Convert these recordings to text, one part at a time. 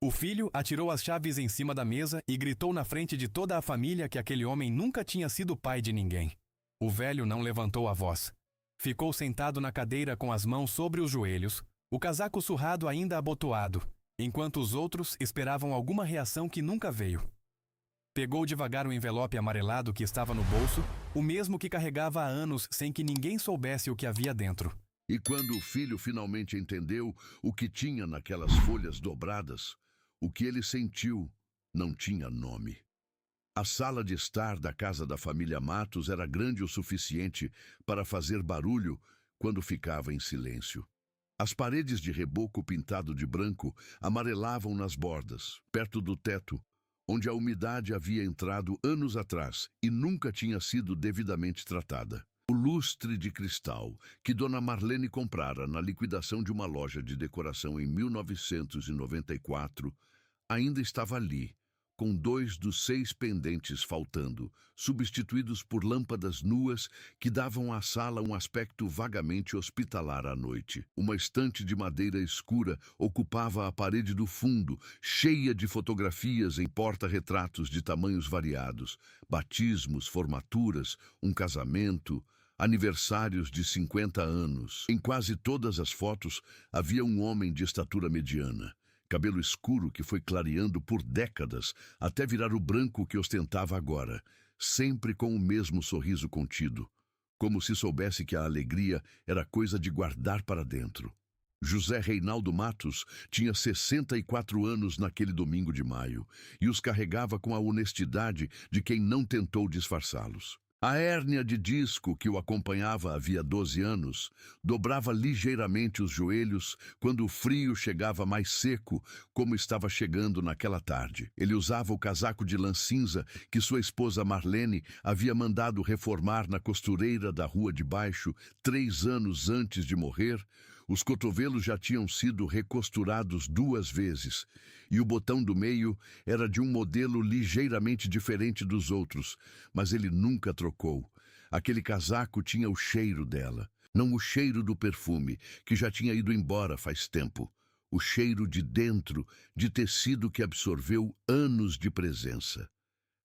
O filho atirou as chaves em cima da mesa e gritou na frente de toda a família que aquele homem nunca tinha sido pai de ninguém. O velho não levantou a voz. Ficou sentado na cadeira com as mãos sobre os joelhos, o casaco surrado ainda abotoado, enquanto os outros esperavam alguma reação que nunca veio. Pegou devagar o envelope amarelado que estava no bolso, o mesmo que carregava há anos sem que ninguém soubesse o que havia dentro. E quando o filho finalmente entendeu o que tinha naquelas folhas dobradas, o que ele sentiu não tinha nome. A sala de estar da casa da família Matos era grande o suficiente para fazer barulho quando ficava em silêncio. As paredes de reboco pintado de branco amarelavam nas bordas, perto do teto, onde a umidade havia entrado anos atrás e nunca tinha sido devidamente tratada. O lustre de cristal que Dona Marlene comprara na liquidação de uma loja de decoração em 1994 ainda estava ali, com 2 dos 6 pendentes faltando, substituídos por lâmpadas nuas que davam à sala um aspecto vagamente hospitalar à noite. Uma estante de madeira escura ocupava a parede do fundo, cheia de fotografias em porta-retratos de tamanhos variados, batismos, formaturas, um casamento, aniversários de 50 anos. Em quase todas as fotos havia um homem de estatura mediana, cabelo escuro que foi clareando por décadas até virar o branco que ostentava agora, sempre com o mesmo sorriso contido, como se soubesse que a alegria era coisa de guardar para dentro. José Reinaldo Matos tinha 64 anos naquele domingo de maio e os carregava com a honestidade de quem não tentou disfarçá-los. A hérnia de disco que o acompanhava havia 12 anos dobrava ligeiramente os joelhos quando o frio chegava mais seco, como estava chegando naquela tarde. Ele usava o casaco de lã cinza que sua esposa Marlene havia mandado reformar na costureira da rua de baixo 3 anos antes de morrer. Os cotovelos já tinham sido recosturados 2 vezes, e o botão do meio era de um modelo ligeiramente diferente dos outros, mas ele nunca trocou. Aquele casaco tinha o cheiro dela, não o cheiro do perfume, que já tinha ido embora faz tempo. O cheiro de dentro, de tecido que absorveu anos de presença.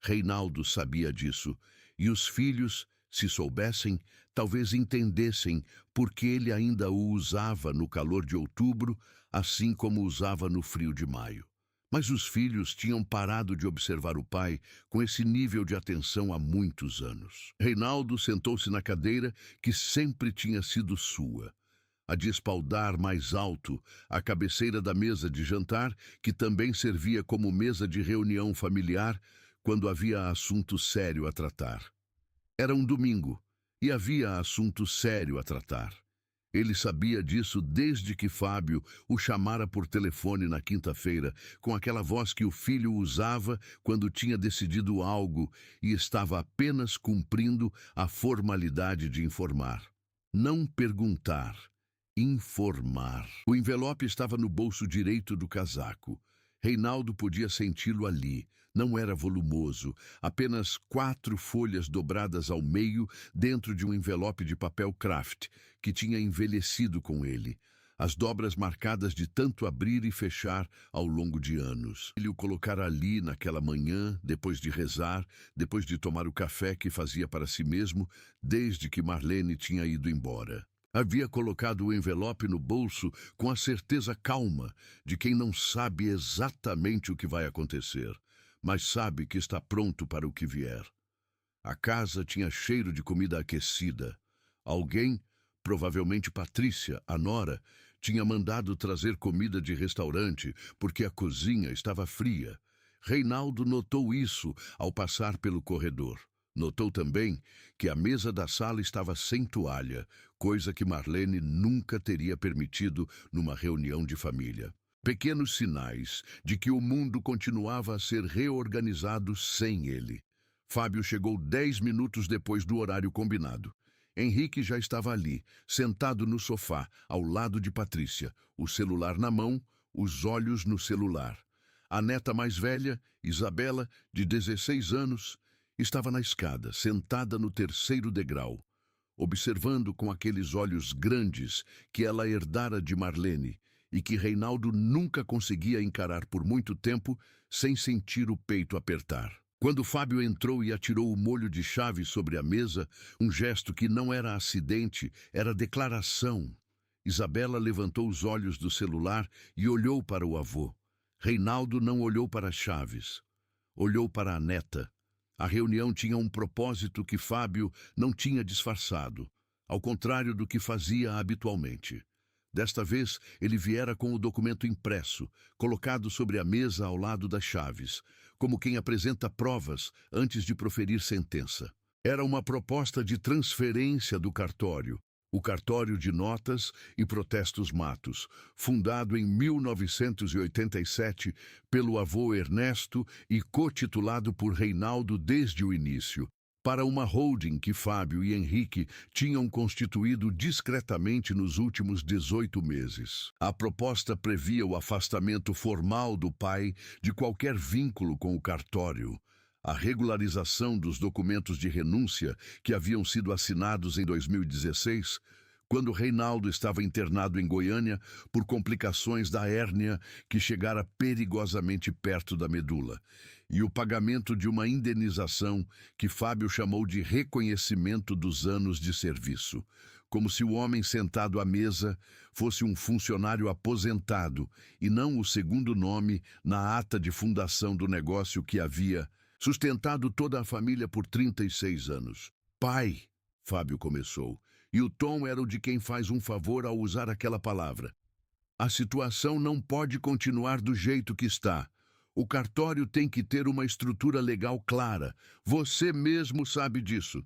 Reinaldo sabia disso, e os filhos, se soubessem, talvez entendessem por que ele ainda o usava no calor de outubro, assim como usava no frio de maio. Mas os filhos tinham parado de observar o pai com esse nível de atenção há muitos anos. Reinaldo sentou-se na cadeira que sempre tinha sido sua, a de espaldar mais alto, à cabeceira da mesa de jantar, que também servia como mesa de reunião familiar quando havia assunto sério a tratar. Era um domingo, e havia assunto sério a tratar. Ele sabia disso desde que Fábio o chamara por telefone na quinta-feira, com aquela voz que o filho usava quando tinha decidido algo e estava apenas cumprindo a formalidade de informar. Não perguntar, informar. O envelope estava no bolso direito do casaco. Reinaldo podia senti-lo ali. Não era volumoso, apenas 4 folhas dobradas ao meio dentro de um envelope de papel craft, que tinha envelhecido com ele, as dobras marcadas de tanto abrir e fechar ao longo de anos. Ele o colocara ali naquela manhã, depois de rezar, depois de tomar o café que fazia para si mesmo, desde que Marlene tinha ido embora. Havia colocado o envelope no bolso com a certeza calma de quem não sabe exatamente o que vai acontecer, mas sabe que está pronto para o que vier. A casa tinha cheiro de comida aquecida. Alguém, provavelmente Patrícia, a nora, tinha mandado trazer comida de restaurante porque a cozinha estava fria. Reinaldo notou isso ao passar pelo corredor. Notou também que a mesa da sala estava sem toalha, coisa que Marlene nunca teria permitido numa reunião de família. Pequenos sinais de que o mundo continuava a ser reorganizado sem ele. Fábio chegou 10 minutos depois do horário combinado. Henrique já estava ali, sentado no sofá, ao lado de Patrícia, o celular na mão, os olhos no celular. A neta mais velha, Isabela, de 16 anos, estava na escada, sentada no 3º degrau, observando com aqueles olhos grandes que ela herdara de Marlene e que Reinaldo nunca conseguia encarar por muito tempo sem sentir o peito apertar. Quando Fábio entrou e atirou o molho de chave sobre a mesa, um gesto que não era acidente, era declaração. Isabela levantou os olhos do celular e olhou para o avô. Reinaldo não olhou para Chaves. Olhou para a neta. A reunião tinha um propósito que Fábio não tinha disfarçado, ao contrário do que fazia habitualmente. Desta vez, ele viera com o documento impresso, colocado sobre a mesa ao lado das chaves, como quem apresenta provas antes de proferir sentença. Era uma proposta de transferência do cartório, o Cartório de Notas e Protestos Matos, fundado em 1987 pelo avô Ernesto e cotitulado por Reinaldo desde o início, para uma holding que Fábio e Henrique tinham constituído discretamente nos últimos 18 meses. A proposta previa o afastamento formal do pai de qualquer vínculo com o cartório, a regularização dos documentos de renúncia que haviam sido assinados em 2016, quando Reinaldo estava internado em Goiânia por complicações da hérnia que chegara perigosamente perto da medula, e o pagamento de uma indenização que Fábio chamou de reconhecimento dos anos de serviço, como se o homem sentado à mesa fosse um funcionário aposentado e não o segundo nome na ata de fundação do negócio que havia sustentado toda a família por 36 anos. Pai, Fábio começou, e o tom era o de quem faz um favor ao usar aquela palavra. A situação não pode continuar do jeito que está. O cartório tem que ter uma estrutura legal clara. Você mesmo sabe disso.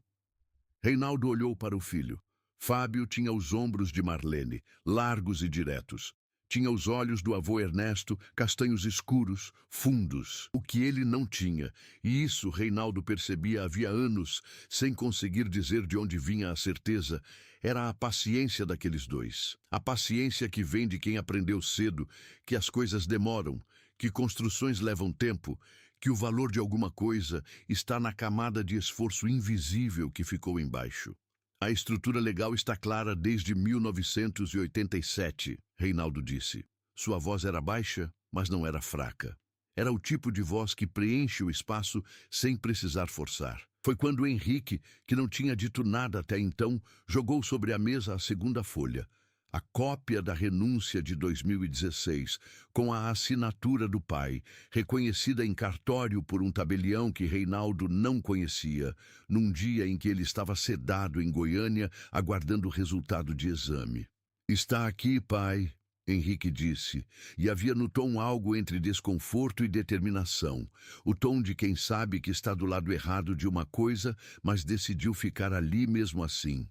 Reinaldo olhou para o filho. Fábio tinha os ombros de Marlene, largos e diretos. Tinha os olhos do avô Ernesto, castanhos escuros, fundos, o que ele não tinha. E isso Reinaldo percebia havia anos, sem conseguir dizer de onde vinha a certeza. Era a paciência daqueles dois. A paciência que vem de quem aprendeu cedo que as coisas demoram, que construções levam tempo, que o valor de alguma coisa está na camada de esforço invisível que ficou embaixo. A estrutura legal está clara desde 1987, Reinaldo disse. Sua voz era baixa, mas não era fraca. Era o tipo de voz que preenche o espaço sem precisar forçar. Foi quando Henrique, que não tinha dito nada até então, jogou sobre a mesa a segunda folha, a cópia da renúncia de 2016, com a assinatura do pai, reconhecida em cartório por um tabelião que Reinaldo não conhecia, num dia em que ele estava sedado em Goiânia, aguardando o resultado de exame. Está aqui, pai, Henrique disse, e havia no tom algo entre desconforto e determinação, o tom de quem sabe que está do lado errado de uma coisa, mas decidiu ficar ali mesmo assim.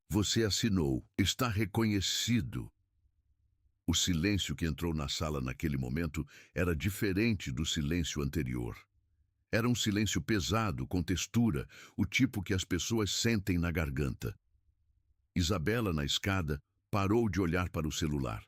Você assinou. Está reconhecido. O silêncio que entrou na sala naquele momento era diferente do silêncio anterior. Era um silêncio pesado, com textura, o tipo que as pessoas sentem na garganta. Isabela, na escada, parou de olhar para o celular.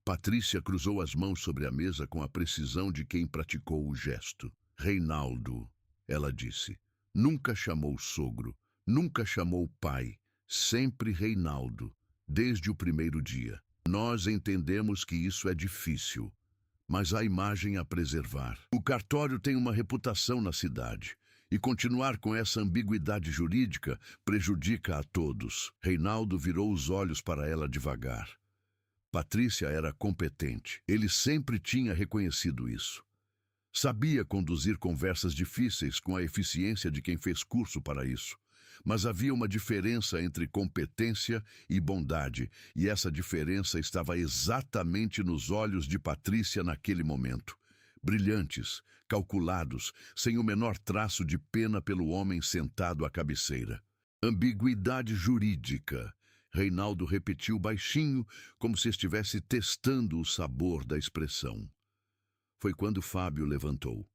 Patrícia cruzou as mãos sobre a mesa com a precisão de quem praticou o gesto. Reinaldo, ela disse, nunca chamou sogro, nunca chamou pai. Sempre Reinaldo, desde o primeiro dia. Nós entendemos que isso é difícil, mas há imagem a preservar. O cartório tem uma reputação na cidade, e continuar com essa ambiguidade jurídica prejudica a todos. Reinaldo virou os olhos para ela devagar. Patrícia era competente. Ele sempre tinha reconhecido isso. Sabia conduzir conversas difíceis com a eficiência de quem fez curso para isso. Mas havia uma diferença entre competência e bondade, e essa diferença estava exatamente nos olhos de Patrícia naquele momento. Brilhantes, calculados, sem o menor traço de pena pelo homem sentado à cabeceira. Ambiguidade jurídica. Reinaldo repetiu baixinho, como se estivesse testando o sabor da expressão. Foi quando Fábio levantou.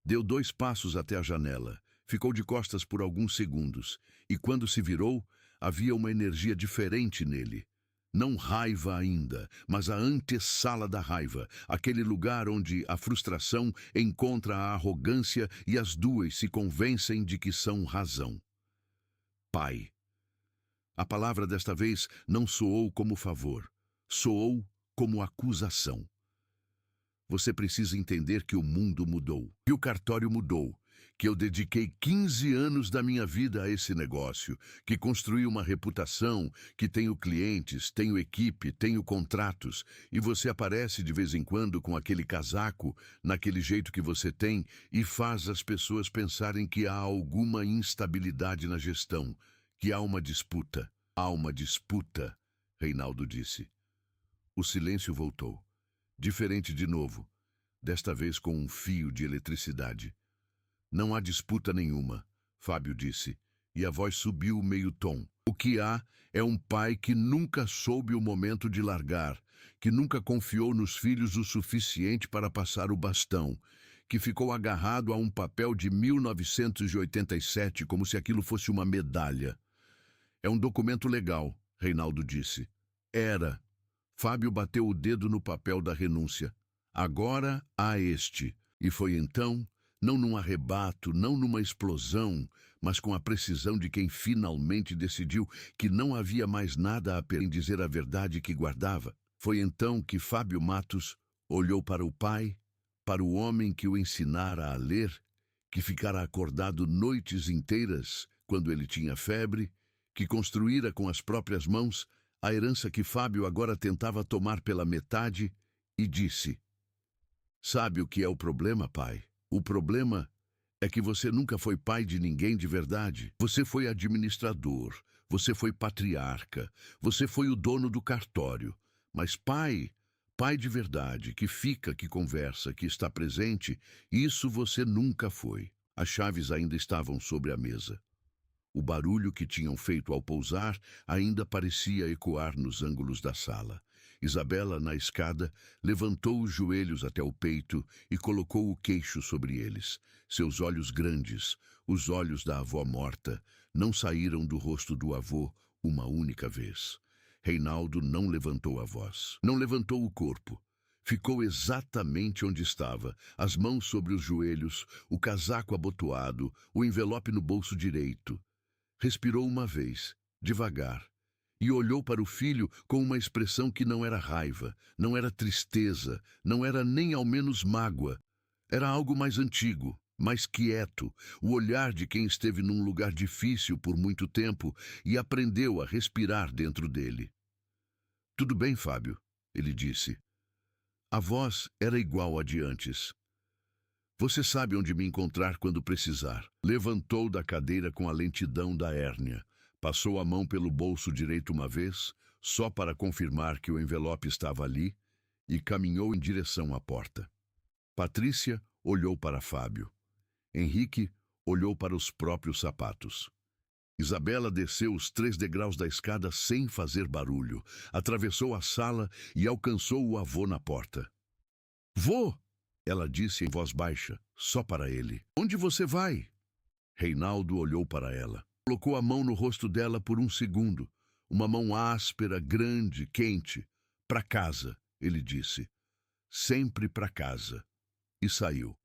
Deu 2 passos até a janela. Ficou de costas por alguns segundos, e quando se virou, havia uma energia diferente nele. Não raiva ainda, mas a antessala da raiva, aquele lugar onde a frustração encontra a arrogância e as duas se convencem de que são razão. Pai. A palavra desta vez não soou como favor, soou como acusação. Você precisa entender que o mundo mudou, que o cartório mudou, que eu dediquei 15 anos da minha vida a esse negócio, que construí uma reputação, que tenho clientes, tenho equipe, tenho contratos, e você aparece de vez em quando com aquele casaco, naquele jeito que você tem, e faz as pessoas pensarem que há alguma instabilidade na gestão, que há uma disputa. Há uma disputa, Reinaldo disse. O silêncio voltou. Diferente de novo, desta vez com um fio de eletricidade. Não há disputa nenhuma, Fábio disse, e a voz subiu meio tom. O que há é um pai que nunca soube o momento de largar, que nunca confiou nos filhos o suficiente para passar o bastão, que ficou agarrado a um papel de 1987 como se aquilo fosse uma medalha. É um documento legal, Reinaldo disse. Era. Fábio bateu o dedo no papel da renúncia. Agora há este. E foi então, não num arrebato, não numa explosão, mas com a precisão de quem finalmente decidiu que não havia mais nada a perder em dizer a verdade que guardava. Foi então que Fábio Matos olhou para o pai, para o homem que o ensinara a ler, que ficara acordado noites inteiras quando ele tinha febre, que construíra com as próprias mãos a herança que Fábio agora tentava tomar pela metade, e disse: "Sabe o que é o problema, pai? O problema é que você nunca foi pai de ninguém de verdade. Você foi administrador, você foi patriarca, você foi o dono do cartório. Mas pai de verdade, que fica, que conversa, que está presente, isso você nunca foi." As chaves ainda estavam sobre a mesa. O barulho que tinham feito ao pousar ainda parecia ecoar nos ângulos da sala. Isabela, na escada, levantou os joelhos até o peito e colocou o queixo sobre eles. Seus olhos grandes, os olhos da avó morta, não saíram do rosto do avô uma única vez. Reinaldo não levantou a voz, não levantou o corpo. Ficou exatamente onde estava, as mãos sobre os joelhos, o casaco abotoado, o envelope no bolso direito. Respirou uma vez, devagar, e olhou para o filho com uma expressão que não era raiva, não era tristeza, não era nem ao menos mágoa. Era algo mais antigo, mais quieto, o olhar de quem esteve num lugar difícil por muito tempo e aprendeu a respirar dentro dele. "Tudo bem, Fábio", ele disse. A voz era igual à de antes. "Você sabe onde me encontrar quando precisar." Levantou da cadeira com a lentidão da hérnia. Passou a mão pelo bolso direito uma vez, só para confirmar que o envelope estava ali, e caminhou em direção à porta. Patrícia olhou para Fábio. Henrique olhou para os próprios sapatos. Isabela desceu os 3 degraus da escada sem fazer barulho, atravessou a sala e alcançou o avô na porta. "Vô!" ela disse em voz baixa, só para ele. "Onde você vai?" Reinaldo olhou para ela. Colocou a mão no rosto dela por um segundo. Uma mão áspera, grande, quente. "Para casa", ele disse. "Sempre para casa." E saiu.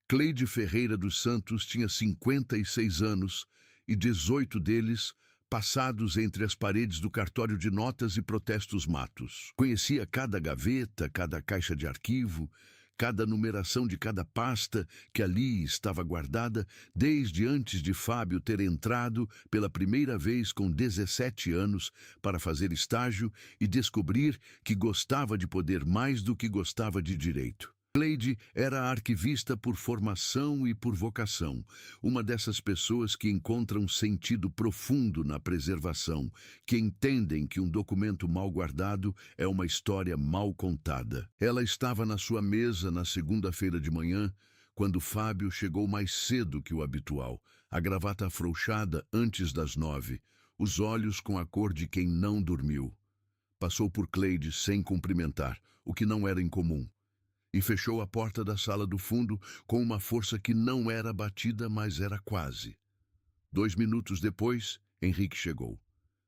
Cleide Ferreira dos Santos tinha 56 anos e 18 deles passados entre as paredes do cartório de notas e protestos Matos. Conhecia cada gaveta, cada caixa de arquivo, cada numeração de cada pasta que ali estava guardada desde antes de Fábio ter entrado pela primeira vez com 17 anos para fazer estágio e descobrir que gostava de poder mais do que gostava de direito. Cleide era arquivista por formação e por vocação, uma dessas pessoas que encontram sentido profundo na preservação, que entendem que um documento mal guardado é uma história mal contada. Ela estava na sua mesa na segunda-feira de manhã, quando Fábio chegou mais cedo que o habitual, a gravata afrouxada antes das 9, os olhos com a cor de quem não dormiu. Passou por Cleide sem cumprimentar, o que não era incomum. E fechou a porta da sala do fundo com uma força que não era batida, mas era quase. 2 minutos depois, Henrique chegou.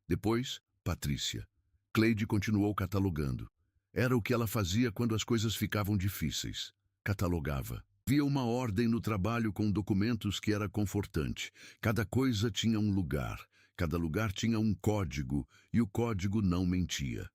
Depois, Patrícia. Cleide continuou catalogando. Era o que ela fazia quando as coisas ficavam difíceis. Catalogava. Havia uma ordem no trabalho com documentos que era confortante. Cada coisa tinha um lugar. Cada lugar tinha um código, e o código não mentia.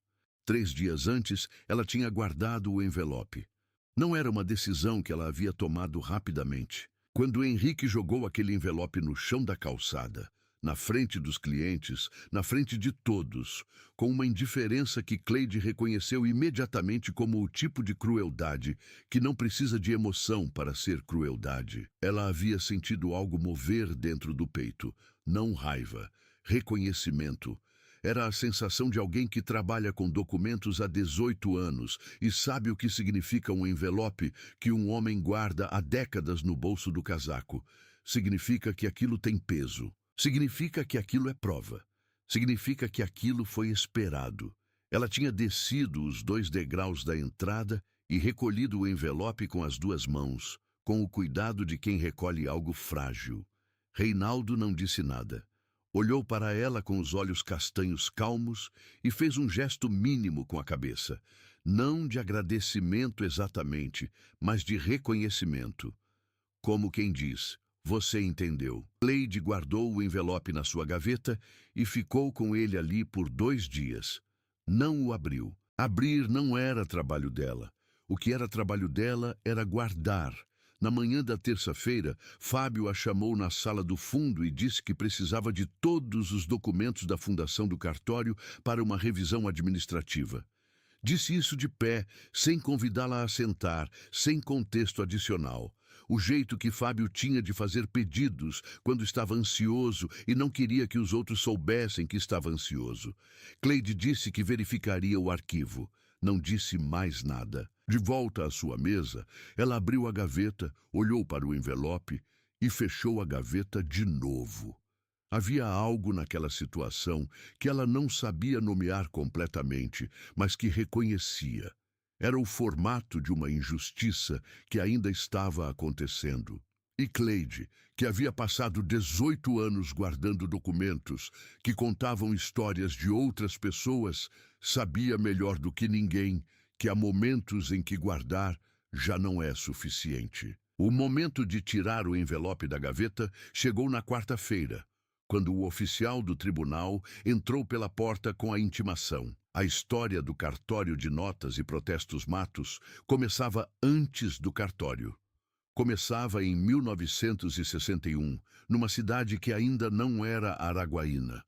3 dias antes, ela tinha guardado o envelope. Não era uma decisão que ela havia tomado rapidamente. Quando Henrique jogou aquele envelope no chão da calçada, na frente dos clientes, na frente de todos, com uma indiferença que Cleide reconheceu imediatamente como o tipo de crueldade que não precisa de emoção para ser crueldade. Ela havia sentido algo mover dentro do peito, não raiva, reconhecimento. Era a sensação de alguém que trabalha com documentos há 18 anos e sabe o que significa um envelope que um homem guarda há décadas no bolso do casaco. Significa que aquilo tem peso. Significa que aquilo é prova. Significa que aquilo foi esperado. Ela tinha descido os 2 degraus da entrada e recolhido o envelope com as 2 mãos, com o cuidado de quem recolhe algo frágil. Reinaldo não disse nada. Olhou para ela com os olhos castanhos calmos e fez um gesto mínimo com a cabeça. Não de agradecimento exatamente, mas de reconhecimento. Como quem diz, você entendeu. Cleide guardou o envelope na sua gaveta e ficou com ele ali por 2 dias. Não o abriu. Abrir não era trabalho dela. O que era trabalho dela era guardar. Na manhã da terça-feira, Fábio a chamou na sala do fundo e disse que precisava de todos os documentos da fundação do cartório para uma revisão administrativa. Disse isso de pé, sem convidá-la a sentar, sem contexto adicional. O jeito que Fábio tinha de fazer pedidos quando estava ansioso e não queria que os outros soubessem que estava ansioso. Cleide disse que verificaria o arquivo. Não disse mais nada. De volta à sua mesa, ela abriu a gaveta, olhou para o envelope e fechou a gaveta de novo. Havia algo naquela situação que ela não sabia nomear completamente, mas que reconhecia. Era o formato de uma injustiça que ainda estava acontecendo. E Cleide, que havia passado 18 anos guardando documentos que contavam histórias de outras pessoas, sabia melhor do que ninguém que há momentos em que guardar já não é suficiente. O momento de tirar o envelope da gaveta chegou na quarta-feira, quando o oficial do tribunal entrou pela porta com a intimação. A história do cartório de notas e protestos Matos começava antes do cartório. Começava em 1961, numa cidade que ainda não era Araguaína.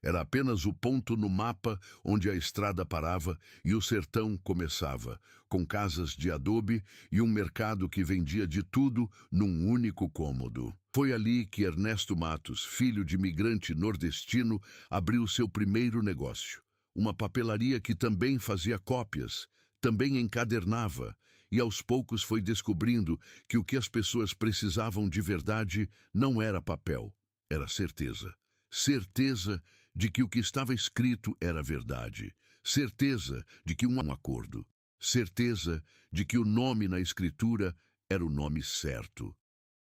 Era apenas o ponto no mapa onde a estrada parava e o sertão começava, com casas de adobe e um mercado que vendia de tudo num único cômodo. Foi ali que Ernesto Matos, filho de imigrante nordestino, abriu seu primeiro negócio. Uma papelaria que também fazia cópias, também encadernava, e aos poucos foi descobrindo que o que as pessoas precisavam de verdade não era papel, era certeza. Certeza de que o que estava escrito era verdade. Certeza de que um acordo. Certeza de que o nome na escritura era o nome certo.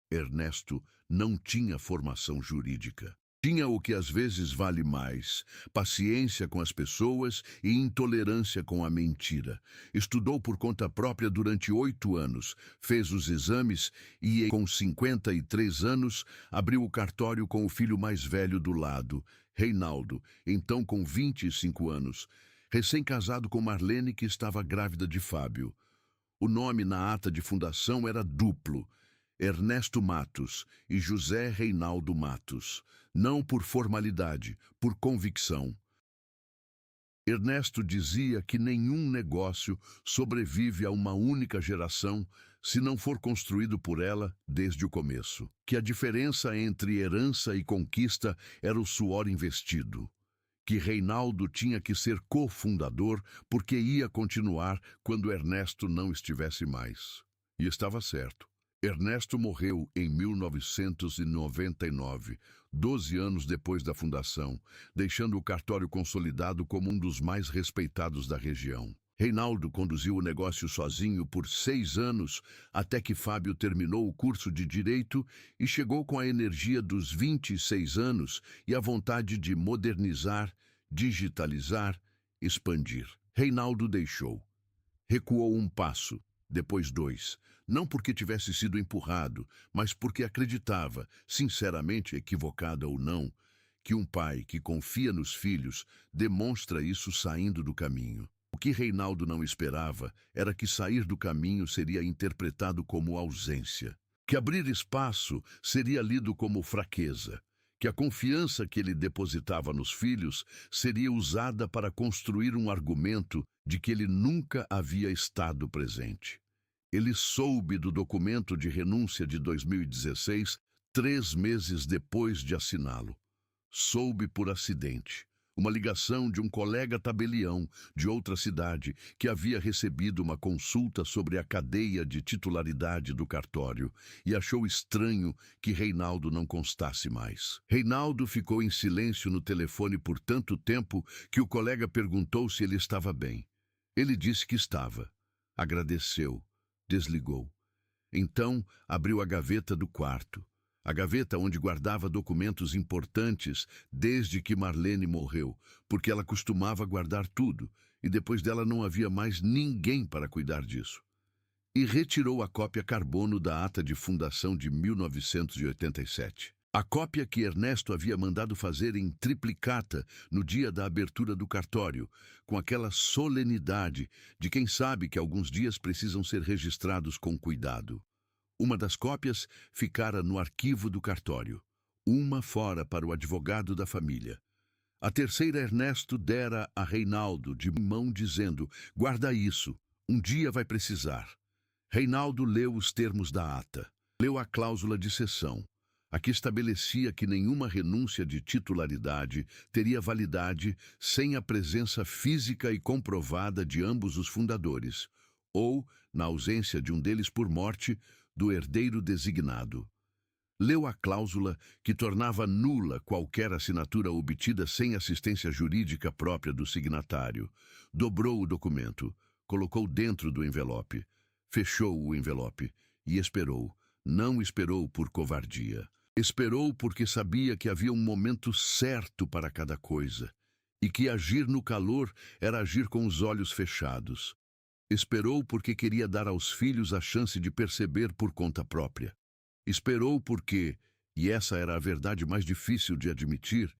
Ernesto não tinha formação jurídica. Tinha o que às vezes vale mais: paciência com as pessoas e intolerância com a mentira. Estudou por conta própria durante 8 anos, fez os exames e, com 53 anos, abriu o cartório com o filho mais velho do lado, Reinaldo, então com 25 anos, recém-casado com Marlene, que estava grávida de Fábio. O nome na ata de fundação era duplo: Ernesto Matos e José Reinaldo Matos, não por formalidade, por convicção. Ernesto dizia que nenhum negócio sobrevive a uma única geração se não for construído por ela desde o começo, que a diferença entre herança e conquista era o suor investido, que Reinaldo tinha que ser cofundador porque ia continuar quando Ernesto não estivesse mais. E estava certo. Ernesto morreu em 1999, 12 anos depois da fundação, deixando o cartório consolidado como um dos mais respeitados da região. Reinaldo conduziu o negócio sozinho por 6 anos, até que Fábio terminou o curso de Direito e chegou com a energia dos 26 anos e a vontade de modernizar, digitalizar, expandir. Reinaldo deixou. Recuou um passo, depois 2, não porque tivesse sido empurrado, mas porque acreditava, sinceramente equivocada ou não, que um pai que confia nos filhos demonstra isso saindo do caminho. O O que Reinaldo não esperava era que sair do caminho seria interpretado como ausência, que abrir espaço seria lido como fraqueza, que a confiança que ele depositava nos filhos seria usada para construir um argumento de que ele nunca havia estado presente. Ele soube do documento de renúncia de 2016, 3 meses depois de assiná-lo. Soube por acidente. Uma ligação de um colega tabelião de outra cidade que havia recebido uma consulta sobre a cadeia de titularidade do cartório e achou estranho que Reinaldo não constasse mais. Reinaldo ficou em silêncio no telefone por tanto tempo que o colega perguntou se ele estava bem. Ele disse que estava. Agradeceu. Desligou. Então, abriu a gaveta do quarto. A gaveta onde guardava documentos importantes desde que Marlene morreu, porque ela costumava guardar tudo, e depois dela não havia mais ninguém para cuidar disso. E retirou a cópia carbono da ata de fundação de 1987. A cópia que Ernesto havia mandado fazer em triplicata no dia da abertura do cartório, com aquela solenidade de quem sabe que alguns dias precisam ser registrados com cuidado. Uma das cópias ficara no arquivo do cartório, uma fora para o advogado da família. A terceira Ernesto dera a Reinaldo de mão dizendo: guarda isso, um dia vai precisar. Reinaldo leu os termos da ata, leu a cláusula de cessão, a que estabelecia que nenhuma renúncia de titularidade teria validade sem a presença física e comprovada de ambos os fundadores, ou, na ausência de um deles por morte, do herdeiro designado. Leu a cláusula que tornava nula qualquer assinatura obtida sem assistência jurídica própria do signatário. Dobrou o documento, colocou dentro do envelope, fechou o envelope e esperou. Não esperou por covardia. Esperou porque sabia que havia um momento certo para cada coisa e que agir no calor era agir com os olhos fechados. Esperou porque queria dar aos filhos a chance de perceber por conta própria. Esperou porque, e essa era a verdade mais difícil de admitir,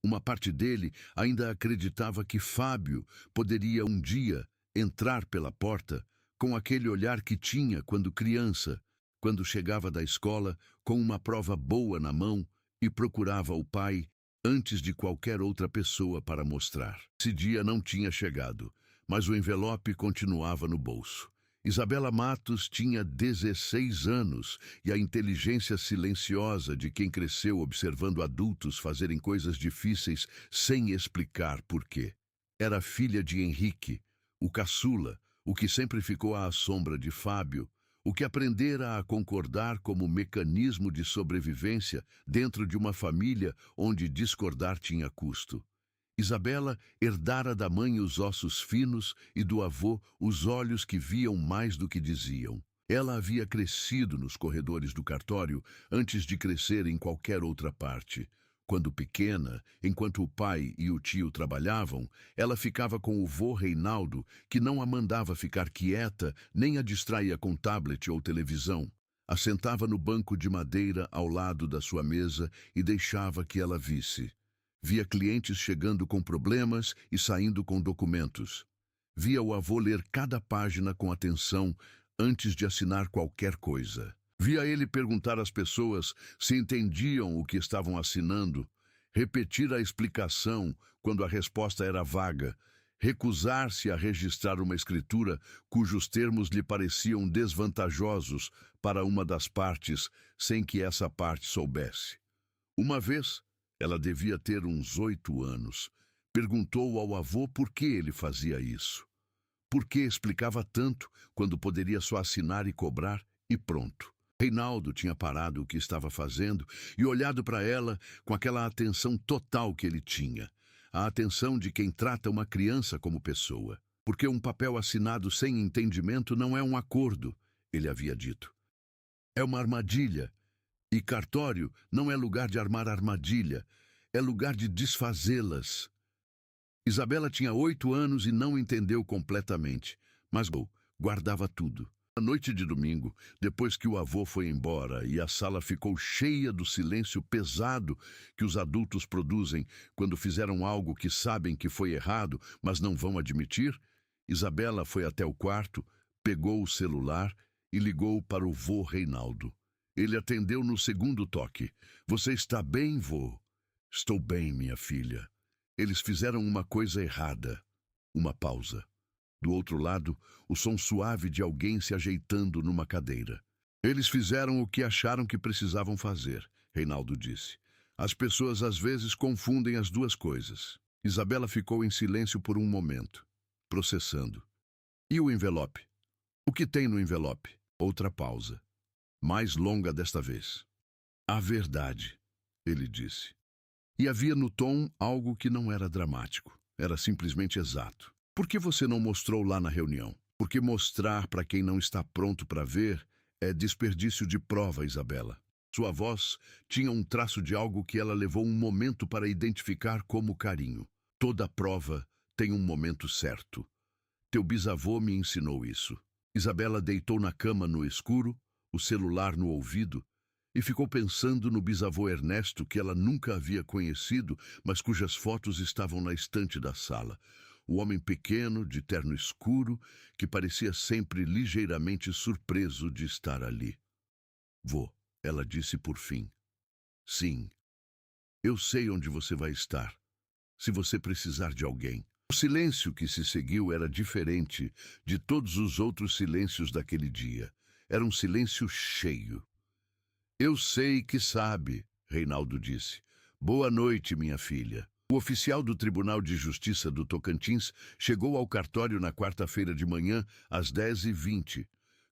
uma parte dele ainda acreditava que Fábio poderia um dia entrar pela porta com aquele olhar que tinha quando criança, quando chegava da escola com uma prova boa na mão e procurava o pai antes de qualquer outra pessoa para mostrar. Esse dia não tinha chegado, mas o envelope continuava no bolso. Isabela Matos tinha 16 anos e a inteligência silenciosa de quem cresceu observando adultos fazerem coisas difíceis sem explicar por quê. Era filha de Henrique, o caçula, o que sempre ficou à sombra de Fábio, o que aprendera a concordar como mecanismo de sobrevivência dentro de uma família onde discordar tinha custo. Isabela herdara da mãe os ossos finos e do avô os olhos que viam mais do que diziam. Ela havia crescido nos corredores do cartório antes de crescer em qualquer outra parte. Quando pequena, enquanto o pai e o tio trabalhavam, ela ficava com o vô Reinaldo, que não a mandava ficar quieta nem a distraía com tablet ou televisão. A sentava no banco de madeira ao lado da sua mesa e deixava que ela visse. Via clientes chegando com problemas e saindo com documentos. Via o avô ler cada página com atenção antes de assinar qualquer coisa. Via ele perguntar às pessoas se entendiam o que estavam assinando, repetir a explicação quando a resposta era vaga, recusar-se a registrar uma escritura cujos termos lhe pareciam desvantajosos para uma das partes sem que essa parte soubesse. Uma vez, ela devia ter uns 8 anos. Perguntou ao avô por que ele fazia isso. Por que explicava tanto quando poderia só assinar e cobrar e pronto. Reinaldo tinha parado o que estava fazendo e olhado para ela com aquela atenção total que ele tinha. A atenção de quem trata uma criança como pessoa. Porque um papel assinado sem entendimento não é um acordo, ele havia dito. É uma armadilha. E cartório não é lugar de armar armadilha, é lugar de desfazê-las. Isabela tinha 8 anos e não entendeu completamente, mas guardava tudo. Na noite de domingo, depois que o avô foi embora e a sala ficou cheia do silêncio pesado que os adultos produzem quando fizeram algo que sabem que foi errado, mas não vão admitir, Isabela foi até o quarto, pegou o celular e ligou para o vô Reinaldo. Ele atendeu no segundo toque. Você está bem, vô? Estou bem, minha filha. Eles fizeram uma coisa errada. Uma pausa. Do outro lado, o som suave de alguém se ajeitando numa cadeira. Eles fizeram o que acharam que precisavam fazer, Reinaldo disse. As pessoas às vezes confundem as duas coisas. Isabela ficou em silêncio por um momento, processando. E o envelope? O que tem no envelope? Outra pausa. Mais longa desta vez. A verdade, ele disse. E havia no tom algo que não era dramático. Era simplesmente exato. Por que você não mostrou lá na reunião? Porque mostrar para quem não está pronto para ver é desperdício de prova, Isabela. Sua voz tinha um traço de algo que ela levou um momento para identificar como carinho. Toda prova tem um momento certo. Teu bisavô me ensinou isso. Isabela deitou na cama no escuro, o celular no ouvido, e ficou pensando no bisavô Ernesto, que ela nunca havia conhecido, mas cujas fotos estavam na estante da sala. O homem pequeno, de terno escuro, que parecia sempre ligeiramente surpreso de estar ali. Vô, ela disse por fim. Sim, eu sei onde você vai estar, se você precisar de alguém. O silêncio que se seguiu era diferente de todos os outros silêncios daquele dia. Era um silêncio cheio. Eu sei que sabe, Reinaldo disse. Boa noite, minha filha. O oficial do Tribunal de Justiça do Tocantins chegou ao cartório na quarta-feira de manhã, às 10h20,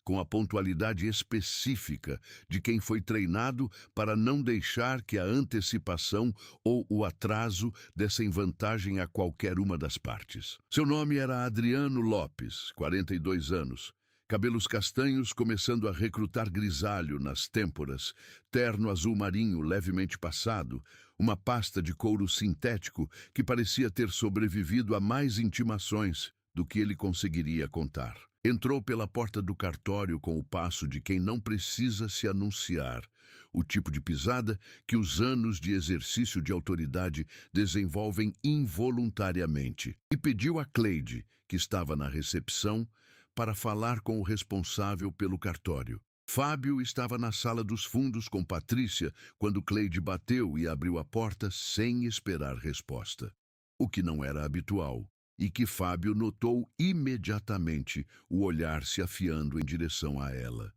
com a pontualidade específica de quem foi treinado para não deixar que a antecipação ou o atraso dessem vantagem a qualquer uma das partes. Seu nome era Adriano Lopes, 42 anos. Cabelos castanhos começando a recrutar grisalho nas têmporas, terno azul marinho levemente passado, uma pasta de couro sintético que parecia ter sobrevivido a mais intimações do que ele conseguiria contar. Entrou pela porta do cartório com o passo de quem não precisa se anunciar, o tipo de pisada que os anos de exercício de autoridade desenvolvem involuntariamente, e pediu a Cleide, que estava na recepção, para falar com o responsável pelo cartório. Fábio estava na sala dos fundos com Patrícia quando Cleide bateu e abriu a porta sem esperar resposta, o que não era habitual, e que Fábio notou imediatamente, o olhar se afiando em direção a ela.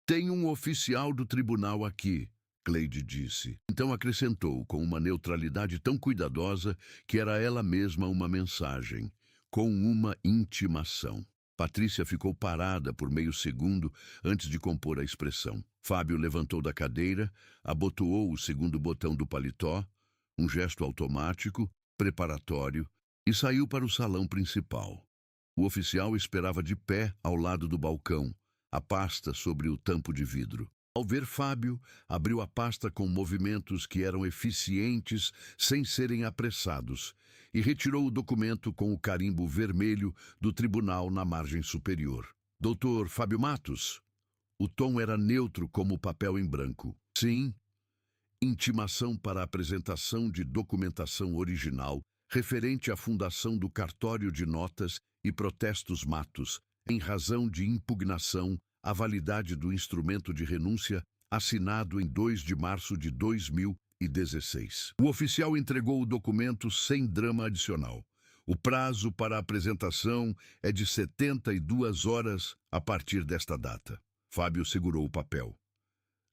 Tem um oficial do tribunal aqui, Cleide disse. Então acrescentou com uma neutralidade tão cuidadosa que era ela mesma uma mensagem, com uma intimação. Patrícia ficou parada por meio segundo antes de compor a expressão. Fábio levantou da cadeira, abotoou o segundo botão do paletó, um gesto automático, preparatório, e saiu para o salão principal. O oficial esperava de pé ao lado do balcão, a pasta sobre o tampo de vidro. Ao ver Fábio, abriu a pasta com movimentos que eram eficientes sem serem apressados e retirou o documento com o carimbo vermelho do tribunal na margem superior. Doutor Fábio Matos? O tom era neutro como o papel em branco. Sim. Intimação para apresentação de documentação original referente à fundação do cartório de notas e protestos Matos, em razão de impugnação à validade do instrumento de renúncia assinado em 2 de março de 2016. O oficial entregou o documento sem drama adicional. O prazo para a apresentação é de 72 horas a partir desta data. Fábio segurou o papel.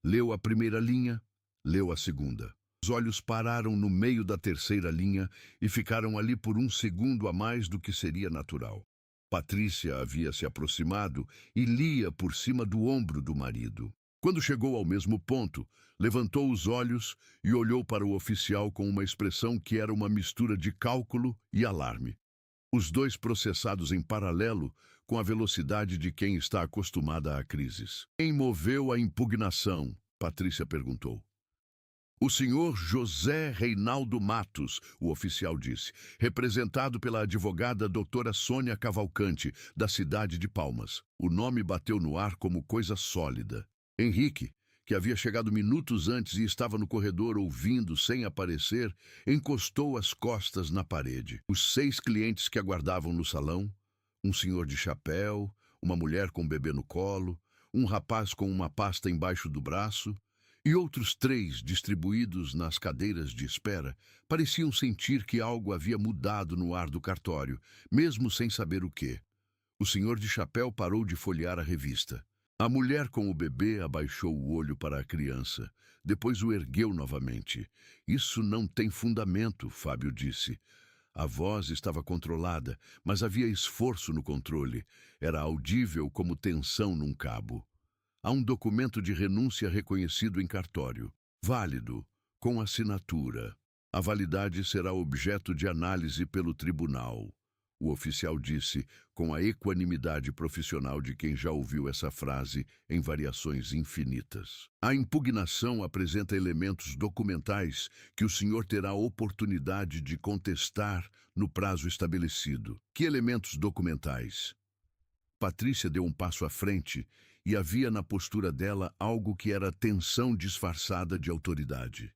Leu a primeira linha, leu a segunda. Os olhos pararam no meio da terceira linha e ficaram ali por um segundo a mais do que seria natural. Patrícia havia se aproximado e lia por cima do ombro do marido. Quando chegou ao mesmo ponto, levantou os olhos e olhou para o oficial com uma expressão que era uma mistura de cálculo e alarme. Os dois processados em paralelo, com a velocidade de quem está acostumada a crises. Quem moveu a impugnação? Patrícia perguntou. O senhor José Reinaldo Matos, o oficial disse, representado pela advogada doutora Sônia Cavalcante, da cidade de Palmas. O nome bateu no ar como coisa sólida. Henrique, que havia chegado minutos antes e estava no corredor ouvindo sem aparecer, encostou as costas na parede. Os 6 clientes que aguardavam no salão, Um senhor de chapéu, uma mulher com um bebê no colo, um rapaz com uma pasta embaixo do braço, e outros 3 distribuídos nas cadeiras de espera pareciam sentir que algo havia mudado no ar do cartório, mesmo sem saber o quê. O senhor de chapéu parou de folhear a revista. A mulher com o bebê abaixou o olho para a criança. Depois o ergueu novamente. Isso não tem fundamento, Fábio disse. A voz estava controlada, mas havia esforço no controle. Era audível como tensão num cabo. Há um documento de renúncia reconhecido em cartório. Válido, com assinatura. A validade será objeto de análise pelo tribunal. O oficial disse, com a equanimidade profissional de quem já ouviu essa frase em variações infinitas. A impugnação apresenta elementos documentais que o senhor terá oportunidade de contestar no prazo estabelecido. Que elementos documentais? Patrícia deu um passo à frente e havia na postura dela algo que era tensão disfarçada de autoridade.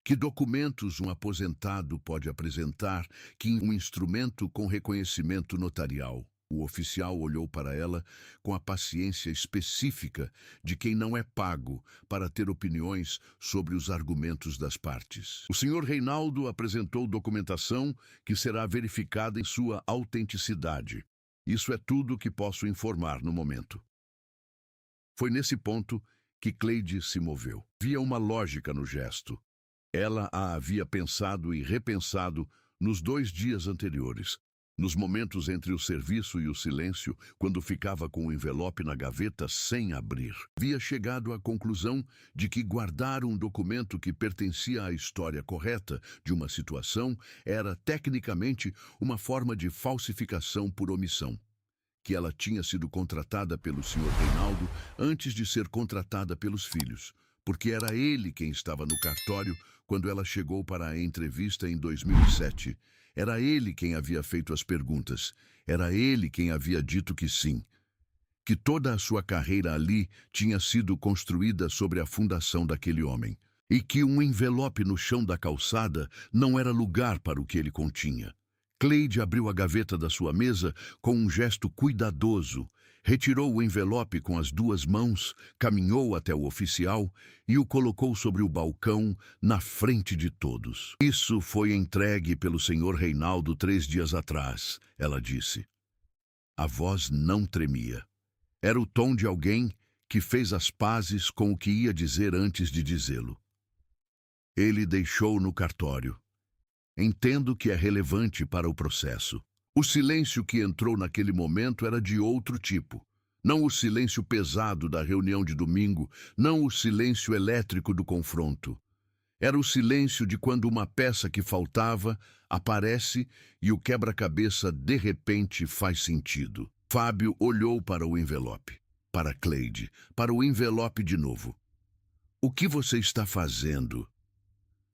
Que documentos um aposentado pode apresentar que um instrumento com reconhecimento notarial? O oficial olhou para ela com a paciência específica de quem não é pago para ter opiniões sobre os argumentos das partes. O senhor Reinaldo apresentou documentação que será verificada em sua autenticidade. Isso é tudo que posso informar no momento. Foi nesse ponto que Cleide se moveu. Havia uma lógica no gesto. Ela a havia pensado e repensado nos 2 dias anteriores, nos momentos entre o serviço e o silêncio, quando ficava com o envelope na gaveta sem abrir. Havia chegado à conclusão de que guardar um documento que pertencia à história correta de uma situação era, tecnicamente, uma forma de falsificação por omissão. Que ela tinha sido contratada pelo Sr. Reinaldo antes de ser contratada pelos filhos, porque era ele quem estava no cartório quando ela chegou para a entrevista em 2007. Era ele quem havia feito as perguntas. Era ele quem havia dito que sim. Que toda a sua carreira ali tinha sido construída sobre a fundação daquele homem. E que um envelope no chão da calçada não era lugar para o que ele continha. Cleide abriu a gaveta da sua mesa com um gesto cuidadoso, retirou o envelope com as 2 mãos, caminhou até o oficial e o colocou sobre o balcão na frente de todos. Isso foi entregue pelo senhor Reinaldo 3 dias atrás, ela disse. A voz não tremia. Era o tom de alguém que fez as pazes com o que ia dizer antes de dizê-lo. Ele deixou no cartório. Entendo que é relevante para o processo. O silêncio que entrou naquele momento era de outro tipo. Não o silêncio pesado da reunião de domingo, não o silêncio elétrico do confronto. Era o silêncio de quando uma peça que faltava aparece e o quebra-cabeça de repente faz sentido. Fábio olhou para o envelope, para Cleide, para o envelope de novo. O que você está fazendo?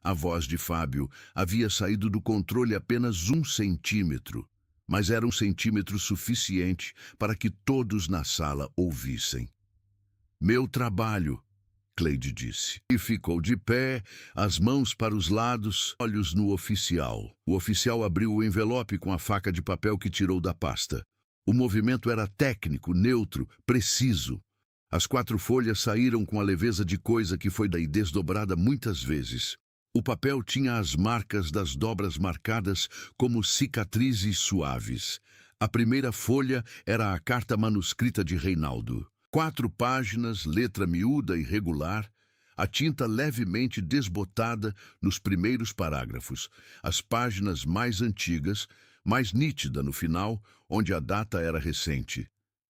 A voz de Fábio havia saído do controle apenas 1 centímetro, mas era 1 centímetro suficiente para que todos na sala ouvissem. Meu trabalho, Cleide disse. E ficou de pé, as mãos para os lados, olhos no oficial. O oficial abriu o envelope com a faca de papel que tirou da pasta. O movimento era técnico, neutro, preciso. As 4 folhas saíram com a leveza de coisa que foi daí desdobrada muitas vezes. O papel tinha as marcas das dobras marcadas como cicatrizes suaves. A primeira folha era a carta manuscrita de Reinaldo. 4 páginas, letra miúda e regular, a tinta levemente desbotada nos primeiros parágrafos. As páginas mais antigas, mais nítida no final, onde a data era recente.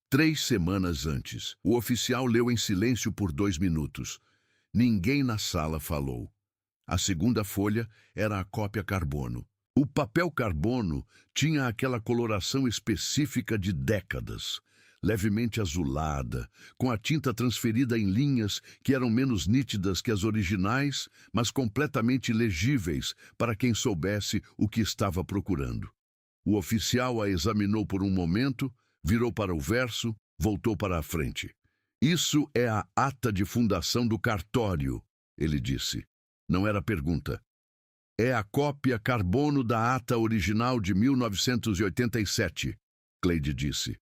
3 semanas antes. O oficial leu em silêncio por 2 minutos. Ninguém na sala falou. A segunda folha era a cópia carbono. O papel carbono tinha aquela coloração específica de décadas, levemente azulada, com a tinta transferida em linhas que eram menos nítidas que as originais, mas completamente legíveis para quem soubesse o que estava procurando. O oficial a examinou por um momento, virou para o verso, voltou para a frente. Isso é a ata de fundação do cartório, ele disse. Não era pergunta. É a cópia carbono da ata original de 1987. Cleide disse.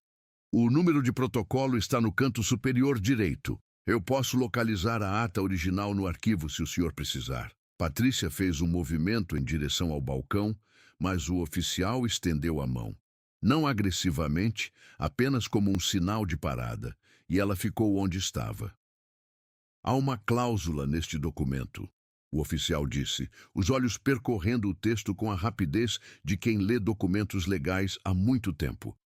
O número de protocolo está no canto superior direito. Eu posso localizar a ata original no arquivo se o senhor precisar. Patrícia fez um movimento em direção ao balcão, mas o oficial estendeu a mão. Não agressivamente, apenas como um sinal de parada, e ela ficou onde estava. Há uma cláusula neste documento, o oficial disse, os olhos percorrendo o texto com a rapidez de quem lê documentos legais há muito tempo.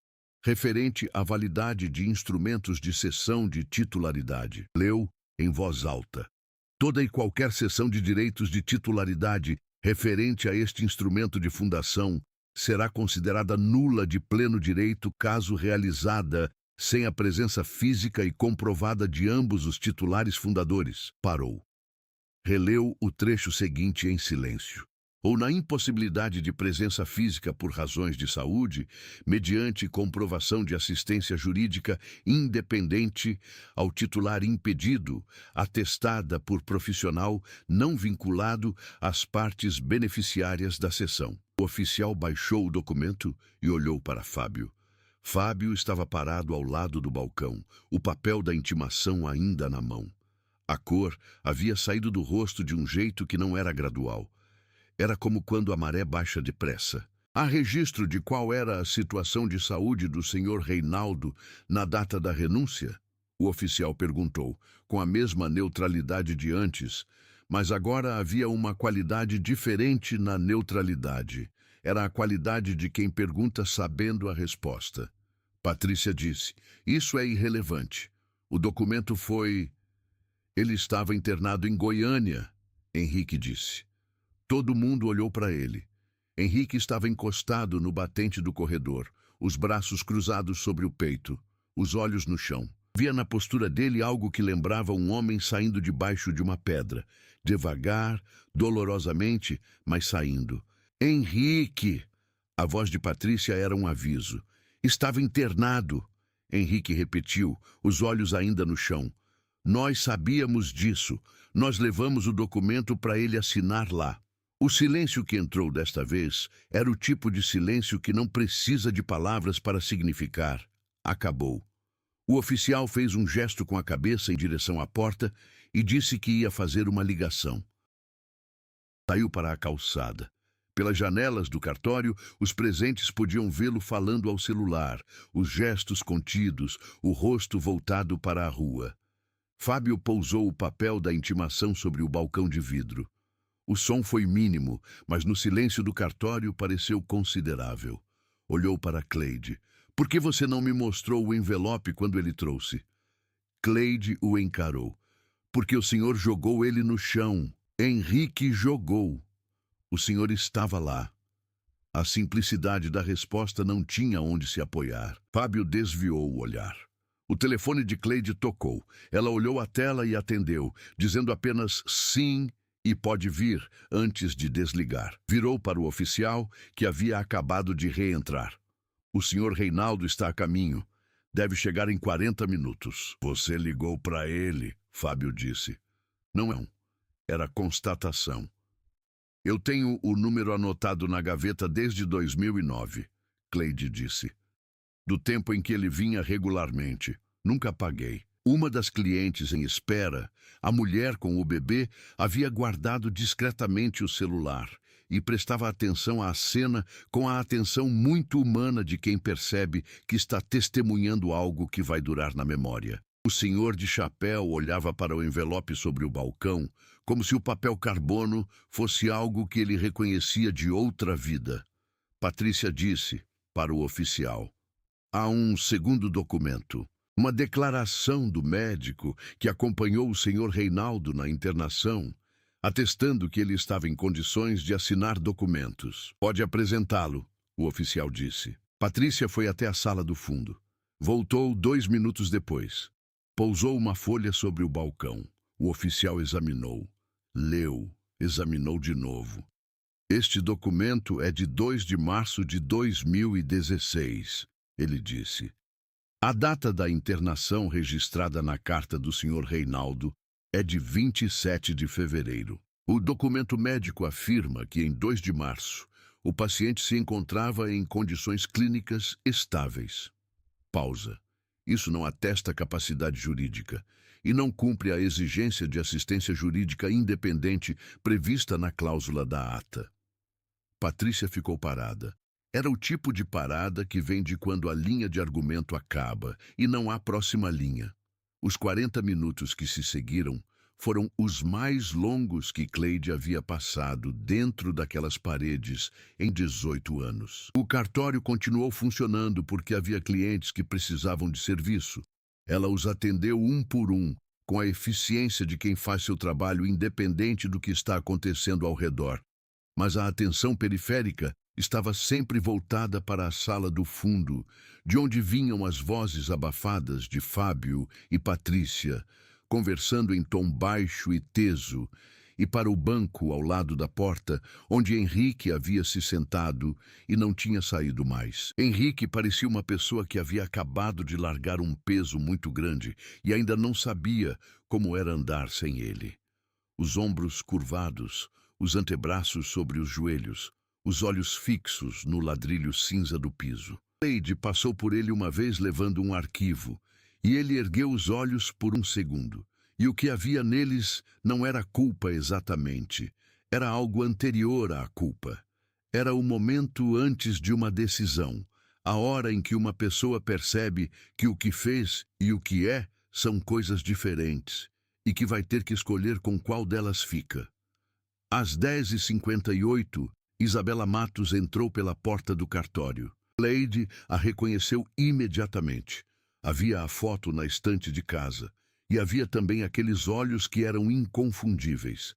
Referente à validade de instrumentos de cessão de titularidade. Leu em voz alta. Toda e qualquer cessão de direitos de titularidade referente a este instrumento de fundação será considerada nula de pleno direito caso realizada sem a presença física e comprovada de ambos os titulares fundadores. Parou. Releu o trecho seguinte em silêncio. Ou na impossibilidade de presença física por razões de saúde, mediante comprovação de assistência jurídica independente ao titular impedido, atestada por profissional não vinculado às partes beneficiárias da cessão. O oficial baixou o documento e olhou para Fábio. Fábio estava parado ao lado do balcão, o papel da intimação ainda na mão. A cor havia saído do rosto de um jeito que não era gradual. Era como quando a maré baixa depressa. Há registro de qual era a situação de saúde do senhor Reinaldo na data da renúncia? O oficial perguntou, com a mesma neutralidade de antes, mas agora havia uma qualidade diferente na neutralidade. Era a qualidade de quem pergunta sabendo a resposta. Patrícia disse, isso é irrelevante. O documento foi... Ele estava internado em Goiânia, Henrique disse. Todo mundo olhou para ele. Henrique estava encostado no batente do corredor, os braços cruzados sobre o peito, os olhos no chão. Via na postura dele algo que lembrava um homem saindo debaixo de uma pedra, devagar, dolorosamente, mas saindo. Henrique! A voz de Patrícia era um aviso. Estava internado. Henrique repetiu, os olhos ainda no chão. Nós sabíamos disso. Nós levamos o documento para ele assinar lá. O silêncio que entrou desta vez era o tipo de silêncio que não precisa de palavras para significar. Acabou. O oficial fez um gesto com a cabeça em direção à porta e disse que ia fazer uma ligação. Saiu para a calçada. Pelas janelas do cartório, os presentes podiam vê-lo falando ao celular, os gestos contidos, o rosto voltado para a rua. Fábio pousou o papel da intimação sobre o balcão de vidro. O som foi mínimo, mas no silêncio do cartório pareceu considerável. Olhou para Cleide. Por que você não me mostrou o envelope quando ele trouxe? Cleide o encarou. Porque o senhor jogou ele no chão. Henrique jogou. O senhor estava lá. A simplicidade da resposta não tinha onde se apoiar. Fábio desviou o olhar. O telefone de Cleide tocou. Ela olhou a tela e atendeu, dizendo apenas sim e pode vir antes de desligar. Virou para o oficial, que havia acabado de reentrar. O senhor Reinaldo está a caminho. Deve chegar em 40 minutos. Você ligou para ele, Fábio disse. Não, era constatação. Eu tenho o número anotado na gaveta desde 2009, Cleide disse. Do tempo em que ele vinha regularmente. Nunca apaguei. Uma das clientes em espera, a mulher com o bebê, havia guardado discretamente o celular e prestava atenção à cena com a atenção muito humana de quem percebe que está testemunhando algo que vai durar na memória. O senhor de chapéu olhava para o envelope sobre o balcão, como se o papel carbono fosse algo que ele reconhecia de outra vida. Patrícia disse para o oficial. Há um segundo documento. Uma declaração do médico que acompanhou o senhor Reinaldo na internação, atestando que ele estava em condições de assinar documentos. Pode apresentá-lo, o oficial disse. Patrícia foi até a sala do fundo. Voltou 2 minutos depois. Pousou uma folha sobre o balcão. O oficial examinou. Leu. Examinou de novo. Este documento é de 2 de março de 2016, ele disse. A data da internação registrada na carta do senhor Reinaldo é de 27 de fevereiro. O documento médico afirma que em 2 de março, O paciente se encontrava em condições clínicas estáveis. Pausa. Isso não atesta capacidade jurídica e não cumpre a exigência de assistência jurídica independente prevista na cláusula da ata. Patrícia ficou parada. Era o tipo de parada que vem de quando a linha de argumento acaba e não há próxima linha. Os 40 minutos que se seguiram foram os mais longos que Cleide havia passado dentro daquelas paredes em 18 anos. O cartório continuou funcionando porque havia clientes que precisavam de serviço. Ela os atendeu um por um, com a eficiência de quem faz seu trabalho independente do que está acontecendo ao redor. Mas a atenção periférica estava sempre voltada para a sala do fundo, de onde vinham as vozes abafadas de Fábio e Patrícia, conversando em tom baixo e teso, e para o banco ao lado da porta, onde Henrique havia se sentado e não tinha saído mais. Henrique parecia uma pessoa que havia acabado de largar um peso muito grande e ainda não sabia como era andar sem ele. Os ombros curvados, os antebraços sobre os joelhos, os olhos fixos no ladrilho cinza do piso. Cleide passou por ele uma vez levando um arquivo, e ele ergueu os olhos por um segundo. E o que havia neles não era culpa exatamente. Era algo anterior à culpa. Era o momento antes de uma decisão. A hora em que uma pessoa percebe que o que fez e o que é são coisas diferentes. E que vai ter que escolher com qual delas fica. Às 10h58, Isabela Matos entrou pela porta do cartório. Cleide a reconheceu imediatamente. Havia a foto na estante de casa, e havia também aqueles olhos que eram inconfundíveis.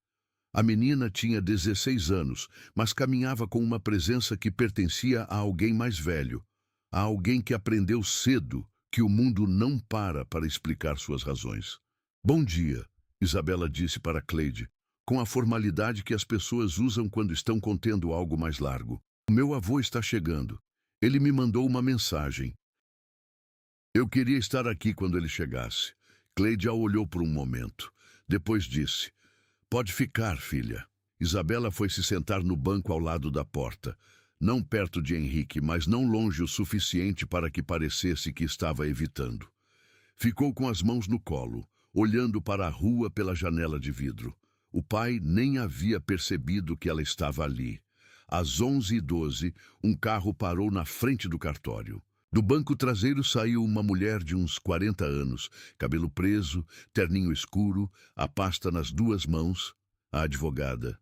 A menina tinha 16 anos, mas caminhava com uma presença que pertencia a alguém mais velho, a alguém que aprendeu cedo que o mundo não para explicar suas razões. Bom dia, Isabela disse para Cleide, com a formalidade que as pessoas usam quando estão contendo algo mais largo. O meu avô está chegando. Ele me mandou uma mensagem. Eu queria estar aqui quando ele chegasse. Cleide a olhou por um momento. Depois disse, pode ficar, filha. Isabela foi se sentar no banco ao lado da porta. Não perto de Henrique, mas não longe o suficiente para que parecesse que estava evitando. Ficou com as mãos no colo, olhando para a rua pela janela de vidro. O pai nem havia percebido que ela estava ali. Às 11h12, um carro parou na frente do cartório. Do banco traseiro saiu uma mulher de uns 40 anos, cabelo preso, terninho escuro, a pasta nas duas mãos, a advogada.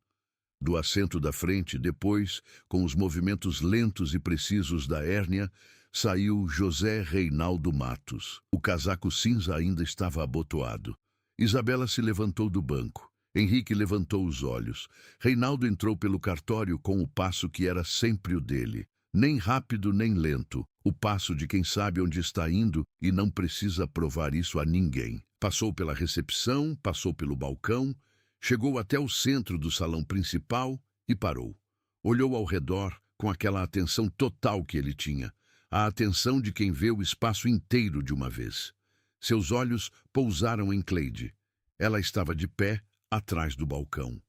Do assento da frente, depois, com os movimentos lentos e precisos da hérnia, saiu José Reinaldo Matos. O casaco cinza ainda estava abotoado. Isabela se levantou do banco. Henrique levantou os olhos. Reinaldo entrou pelo cartório com o passo que era sempre o dele. Nem rápido nem lento, o passo de quem sabe onde está indo e não precisa provar isso a ninguém. Passou pela recepção, passou pelo balcão, chegou até o centro do salão principal e parou. Olhou ao redor com aquela atenção total que ele tinha, a atenção de quem vê o espaço inteiro de uma vez. Seus olhos pousaram em Cleide. Ela estava de pé, atrás do balcão.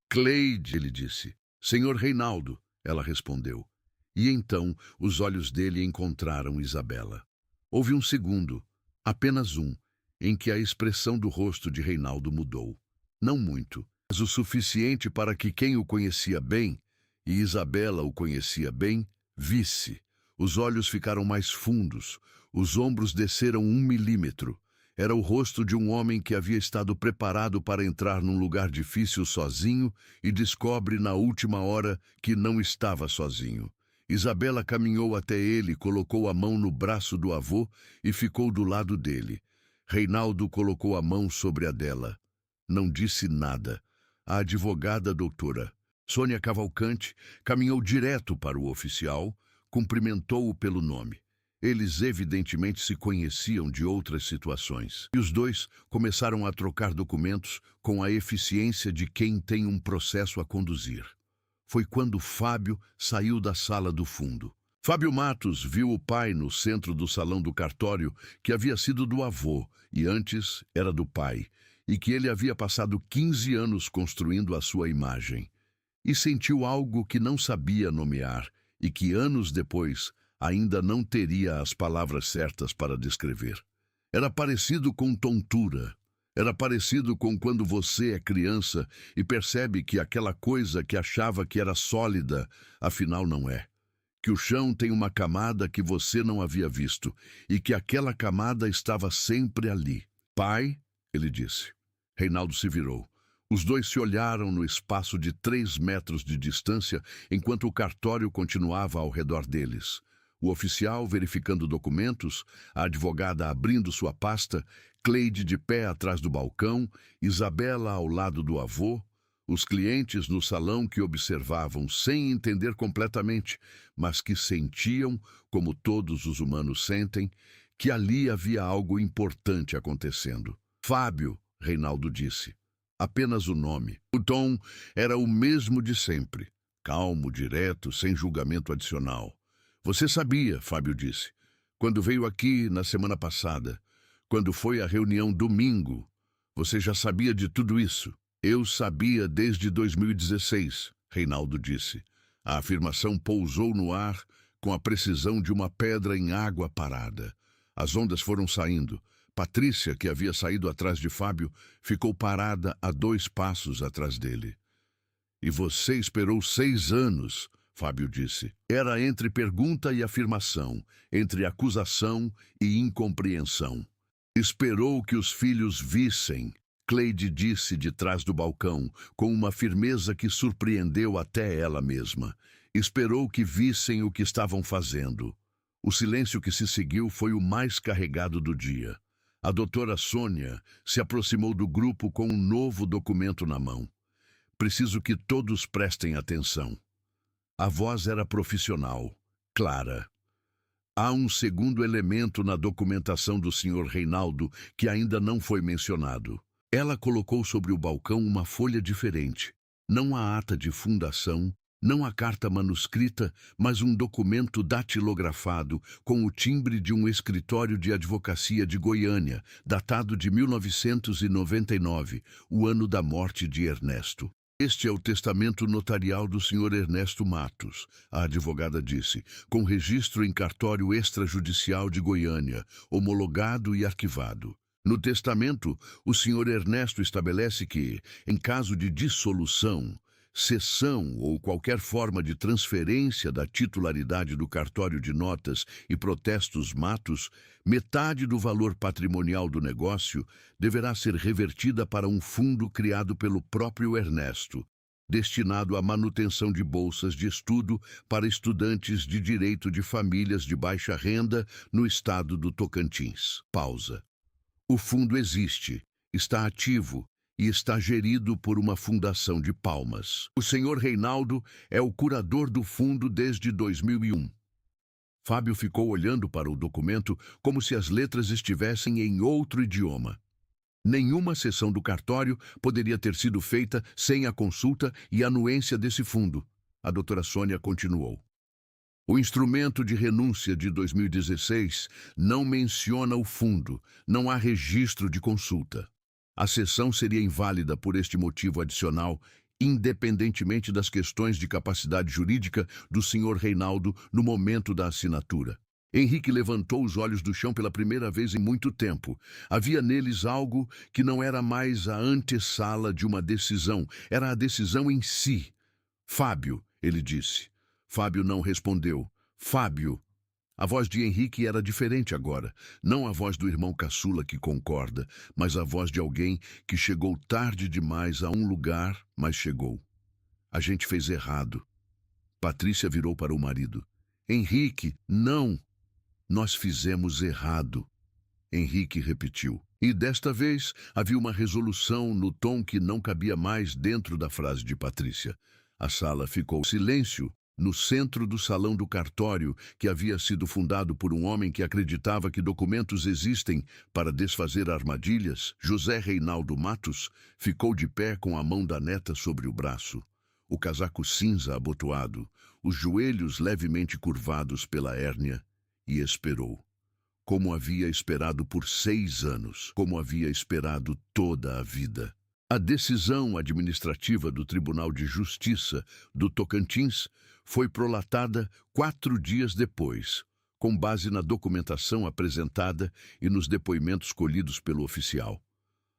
Cleide, ele disse. Senhor Reinaldo, ela respondeu. E então os olhos dele encontraram Isabela. Houve um segundo, apenas um, em que a expressão do rosto de Reinaldo mudou. Não muito, mas o suficiente para que quem o conhecia bem, e Isabela o conhecia bem, visse. Os olhos ficaram mais fundos, os ombros desceram 1 milímetro. Era o rosto de um homem que havia estado preparado para entrar num lugar difícil sozinho e descobre na última hora que não estava sozinho. Isabela caminhou até ele, colocou a mão no braço do avô e ficou do lado dele. Reinaldo colocou a mão sobre a dela. Não disse nada. A advogada doutora Sônia Cavalcante caminhou direto para o oficial, cumprimentou-o pelo nome. Eles evidentemente se conheciam de outras situações. E os dois começaram a trocar documentos com a eficiência de quem tem um processo a conduzir. Foi quando Fábio saiu da sala do fundo. Fábio Matos viu o pai no centro do salão do cartório, que havia sido do avô e antes era do pai, e que ele havia passado 15 anos construindo a sua imagem. e sentiu algo que não sabia nomear e que anos depois ainda não teria as palavras certas para descrever. Era parecido com tontura. Era parecido com quando você é criança e percebe que aquela coisa que achava que era sólida, afinal não é. Que o chão tem uma camada que você não havia visto e que aquela camada estava sempre ali. Pai, ele disse. Reinaldo se virou. Os dois se olharam no espaço de 3 metros de distância enquanto o cartório continuava ao redor deles. O oficial verificando documentos, a advogada abrindo sua pasta, Cleide de pé atrás do balcão, Isabela ao lado do avô, os clientes no salão que observavam sem entender completamente, mas que sentiam, como todos os humanos sentem, que ali havia algo importante acontecendo. Fábio, Reinaldo disse. Apenas o nome. O tom era o mesmo de sempre. Calmo, direto, sem julgamento adicional. Você sabia, Fábio disse, quando veio aqui na semana passada, quando foi à reunião domingo, você já sabia de tudo isso. Eu sabia desde 2016, Reinaldo disse. A afirmação pousou no ar com a precisão de uma pedra em água parada. As ondas foram saindo. Patrícia, que havia saído atrás de Fábio, ficou parada a 2 passos atrás dele. E você esperou 6 anos, Fábio disse. Era entre pergunta e afirmação, entre acusação e incompreensão. Esperou que os filhos vissem, Cleide disse de trás do balcão, com uma firmeza que surpreendeu até ela mesma. Esperou que vissem o que estavam fazendo. O silêncio que se seguiu foi o mais carregado do dia. A doutora Sônia se aproximou do grupo com um novo documento na mão. Preciso que todos prestem atenção. A voz era profissional, clara. Há um segundo elemento na documentação do Sr. Reinaldo que ainda não foi mencionado. Ela colocou sobre o balcão uma folha diferente. Não a ata de fundação, não a carta manuscrita, mas um documento datilografado com o timbre de um escritório de advocacia de Goiânia, datado de 1999, o ano da morte de Ernesto. Este é o testamento notarial do Sr. Ernesto Matos, a advogada disse, com registro em cartório extrajudicial de Goiânia, homologado e arquivado. No testamento, o Sr. Ernesto estabelece que, em caso de dissolução, cessão ou qualquer forma de transferência da titularidade do cartório de notas e protestos Matos, metade do valor patrimonial do negócio deverá ser revertida para um fundo criado pelo próprio Ernesto, destinado à manutenção de bolsas de estudo para estudantes de direito de famílias de baixa renda no estado do Tocantins. Pausa. O fundo existe, está ativo, e está gerido por uma fundação de Palmas. O Sr. Reinaldo é o curador do fundo desde 2001. Fábio ficou olhando para o documento como se as letras estivessem em outro idioma. Nenhuma sessão do cartório poderia ter sido feita sem a consulta e anuência desse fundo. A doutora Sônia continuou. O instrumento de renúncia de 2016 não menciona o fundo, não há registro de consulta. A sessão seria inválida por este motivo adicional, independentemente das questões de capacidade jurídica do Sr. Reinaldo no momento da assinatura. Henrique levantou os olhos do chão pela primeira vez em muito tempo. Havia neles algo que não era mais a antessala de uma decisão, era a decisão em si. Fábio, ele disse. Fábio não respondeu. Fábio. A voz de Henrique era diferente agora. Não a voz do irmão caçula que concorda, mas a voz de alguém que chegou tarde demais a um lugar, mas chegou. A gente fez errado. Patrícia virou para o marido. Henrique, não! Nós fizemos errado. Henrique repetiu. E desta vez havia uma resolução no tom que não cabia mais dentro da frase de Patrícia. A sala ficou silêncio. No centro do salão do cartório, que havia sido fundado por um homem que acreditava que documentos existem para desfazer armadilhas, José Reinaldo Matos ficou de pé com a mão da neta sobre o braço, o casaco cinza abotoado, os joelhos levemente curvados pela hérnia, e esperou. Como havia esperado por 6 anos, como havia esperado toda a vida. A decisão administrativa do Tribunal de Justiça do Tocantins foi prolatada 4 dias depois, com base na documentação apresentada e nos depoimentos colhidos pelo oficial.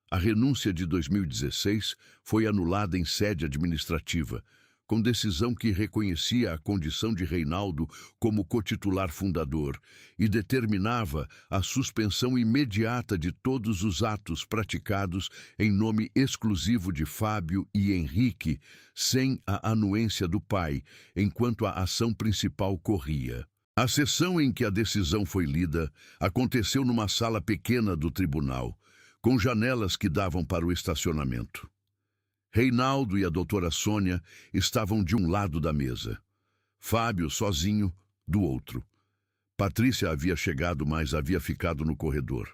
A renúncia de 2016 foi anulada em sede administrativa, com decisão que reconhecia a condição de Reinaldo como cotitular fundador e determinava a suspensão imediata de todos os atos praticados em nome exclusivo de Fábio e Henrique, sem a anuência do pai, enquanto a ação principal corria. A sessão em que a decisão foi lida aconteceu numa sala pequena do tribunal, com janelas que davam para o estacionamento. Reinaldo e a doutora Sônia estavam de um lado da mesa. Fábio, sozinho, do outro. Patrícia havia chegado, mas havia ficado no corredor.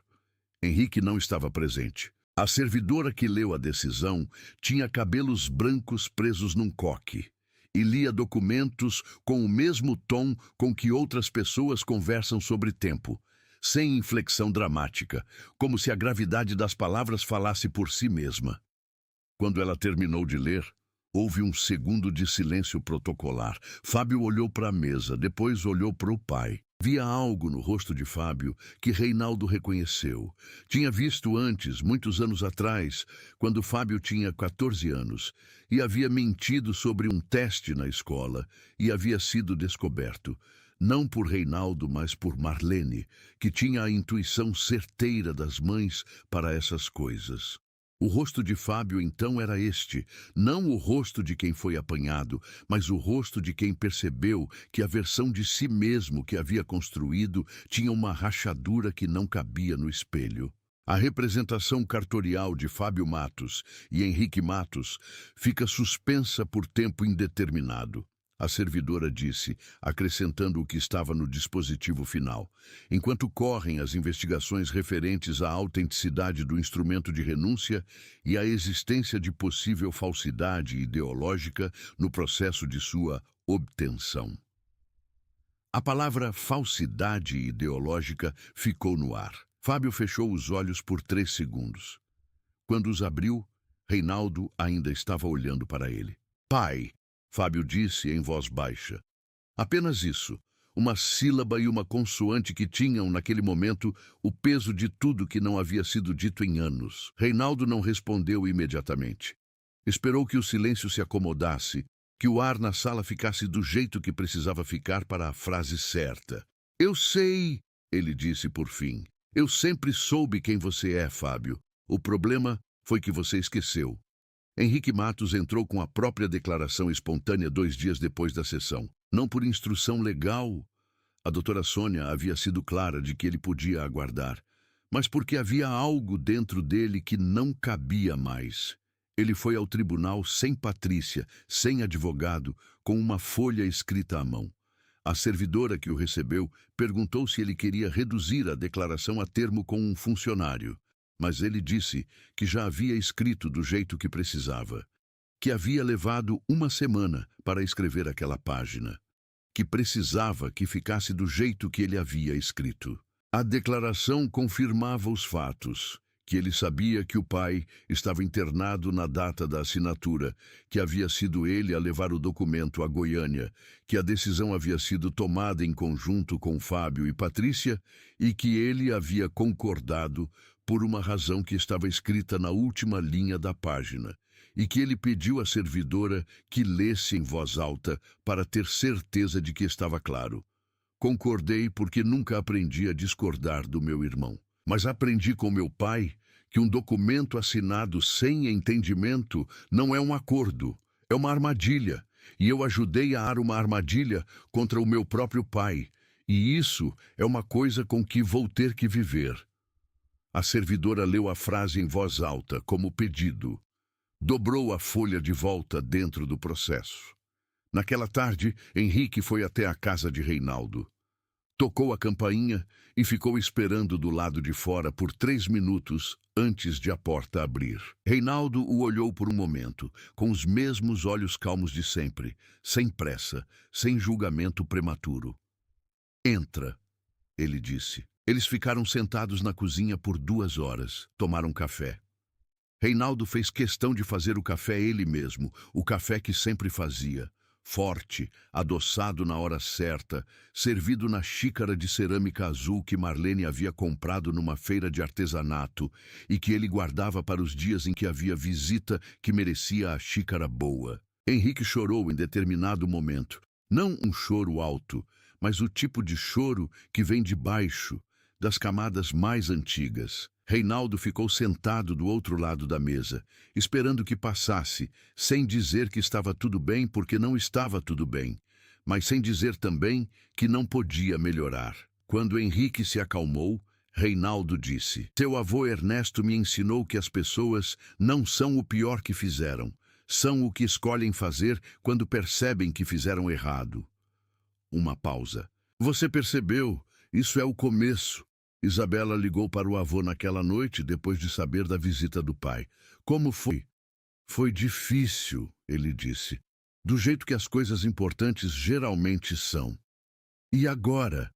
Henrique não estava presente. A servidora que leu a decisão tinha cabelos brancos presos num coque e lia documentos com o mesmo tom com que outras pessoas conversam sobre tempo, sem inflexão dramática, como se a gravidade das palavras falasse por si mesma. Quando ela terminou de ler, houve um segundo de silêncio protocolar. Fábio olhou para a mesa, depois olhou para o pai. Via algo no rosto de Fábio que Reinaldo reconheceu. Tinha visto antes, muitos anos atrás, quando Fábio tinha 14 anos, e havia mentido sobre um teste na escola, e havia sido descoberto. Não por Reinaldo, mas por Marlene, que tinha a intuição certeira das mães para essas coisas. O rosto de Fábio, então, era este, não o rosto de quem foi apanhado, mas o rosto de quem percebeu que a versão de si mesmo que havia construído tinha uma rachadura que não cabia no espelho. A representação cartorial de Fábio Matos e Henrique Matos fica suspensa por tempo indeterminado. A servidora disse, acrescentando o que estava no dispositivo final. Enquanto correm as investigações referentes à autenticidade do instrumento de renúncia e à existência de possível falsidade ideológica no processo de sua obtenção. A palavra falsidade ideológica ficou no ar. Fábio fechou os olhos por 3 segundos. Quando os abriu, Reinaldo ainda estava olhando para ele. Pai! Fábio disse em voz baixa. Apenas isso, uma sílaba e uma consoante que tinham, naquele momento, o peso de tudo que não havia sido dito em anos. Reinaldo não respondeu imediatamente. Esperou que o silêncio se acomodasse, que o ar na sala ficasse do jeito que precisava ficar para a frase certa. Eu sei, ele disse por fim. Eu sempre soube quem você é, Fábio. O problema foi que você esqueceu. Henrique Matos entrou com a própria declaração espontânea 2 dias depois da sessão. Não por instrução legal. A doutora Sônia havia sido clara de que ele podia aguardar, mas porque havia algo dentro dele que não cabia mais. Ele foi ao tribunal sem Patrícia, sem advogado, com uma folha escrita à mão. A servidora que o recebeu perguntou se ele queria reduzir a declaração a termo com um funcionário. Mas ele disse que já havia escrito do jeito que precisava, que havia levado 1 semana para escrever aquela página, que precisava que ficasse do jeito que ele havia escrito. A declaração confirmava os fatos, que ele sabia que o pai estava internado na data da assinatura, que havia sido ele a levar o documento a Goiânia, que a decisão havia sido tomada em conjunto com Fábio e Patrícia e que ele havia concordado por uma razão que estava escrita na última linha da página, e que ele pediu à servidora que lesse em voz alta para ter certeza de que estava claro. Concordei porque nunca aprendi a discordar do meu irmão. Mas aprendi com meu pai que um documento assinado sem entendimento não é um acordo, é uma armadilha, e eu ajudei a ar uma armadilha contra o meu próprio pai, e isso é uma coisa com que vou ter que viver. A servidora leu a frase em voz alta, como pedido. Dobrou a folha de volta dentro do processo. Naquela tarde, Henrique foi até a casa de Reinaldo. Tocou a campainha e ficou esperando do lado de fora por 3 minutos antes de a porta abrir. Reinaldo o olhou por um momento, com os mesmos olhos calmos de sempre, sem pressa, sem julgamento prematuro. Entra, ele disse. Eles ficaram sentados na cozinha por 2 horas, tomaram café. Reinaldo fez questão de fazer o café ele mesmo, o café que sempre fazia. Forte, adoçado na hora certa, servido na xícara de cerâmica azul que Marlene havia comprado numa feira de artesanato e que ele guardava para os dias em que havia visita que merecia a xícara boa. Henrique chorou em determinado momento. Não um choro alto, mas o tipo de choro que vem de baixo, das camadas mais antigas. Reinaldo ficou sentado do outro lado da mesa, esperando que passasse, sem dizer que estava tudo bem porque não estava tudo bem, mas sem dizer também que não podia melhorar. Quando Henrique se acalmou, Reinaldo disse: "Seu avô Ernesto me ensinou que as pessoas não são o pior que fizeram, são o que escolhem fazer quando percebem que fizeram errado." Uma pausa. "Você percebeu? Isso é o começo." Isabela ligou para o avô naquela noite, depois de saber da visita do pai. "Como foi?" "Foi difícil", ele disse. "Do jeito que as coisas importantes geralmente são." "E agora?"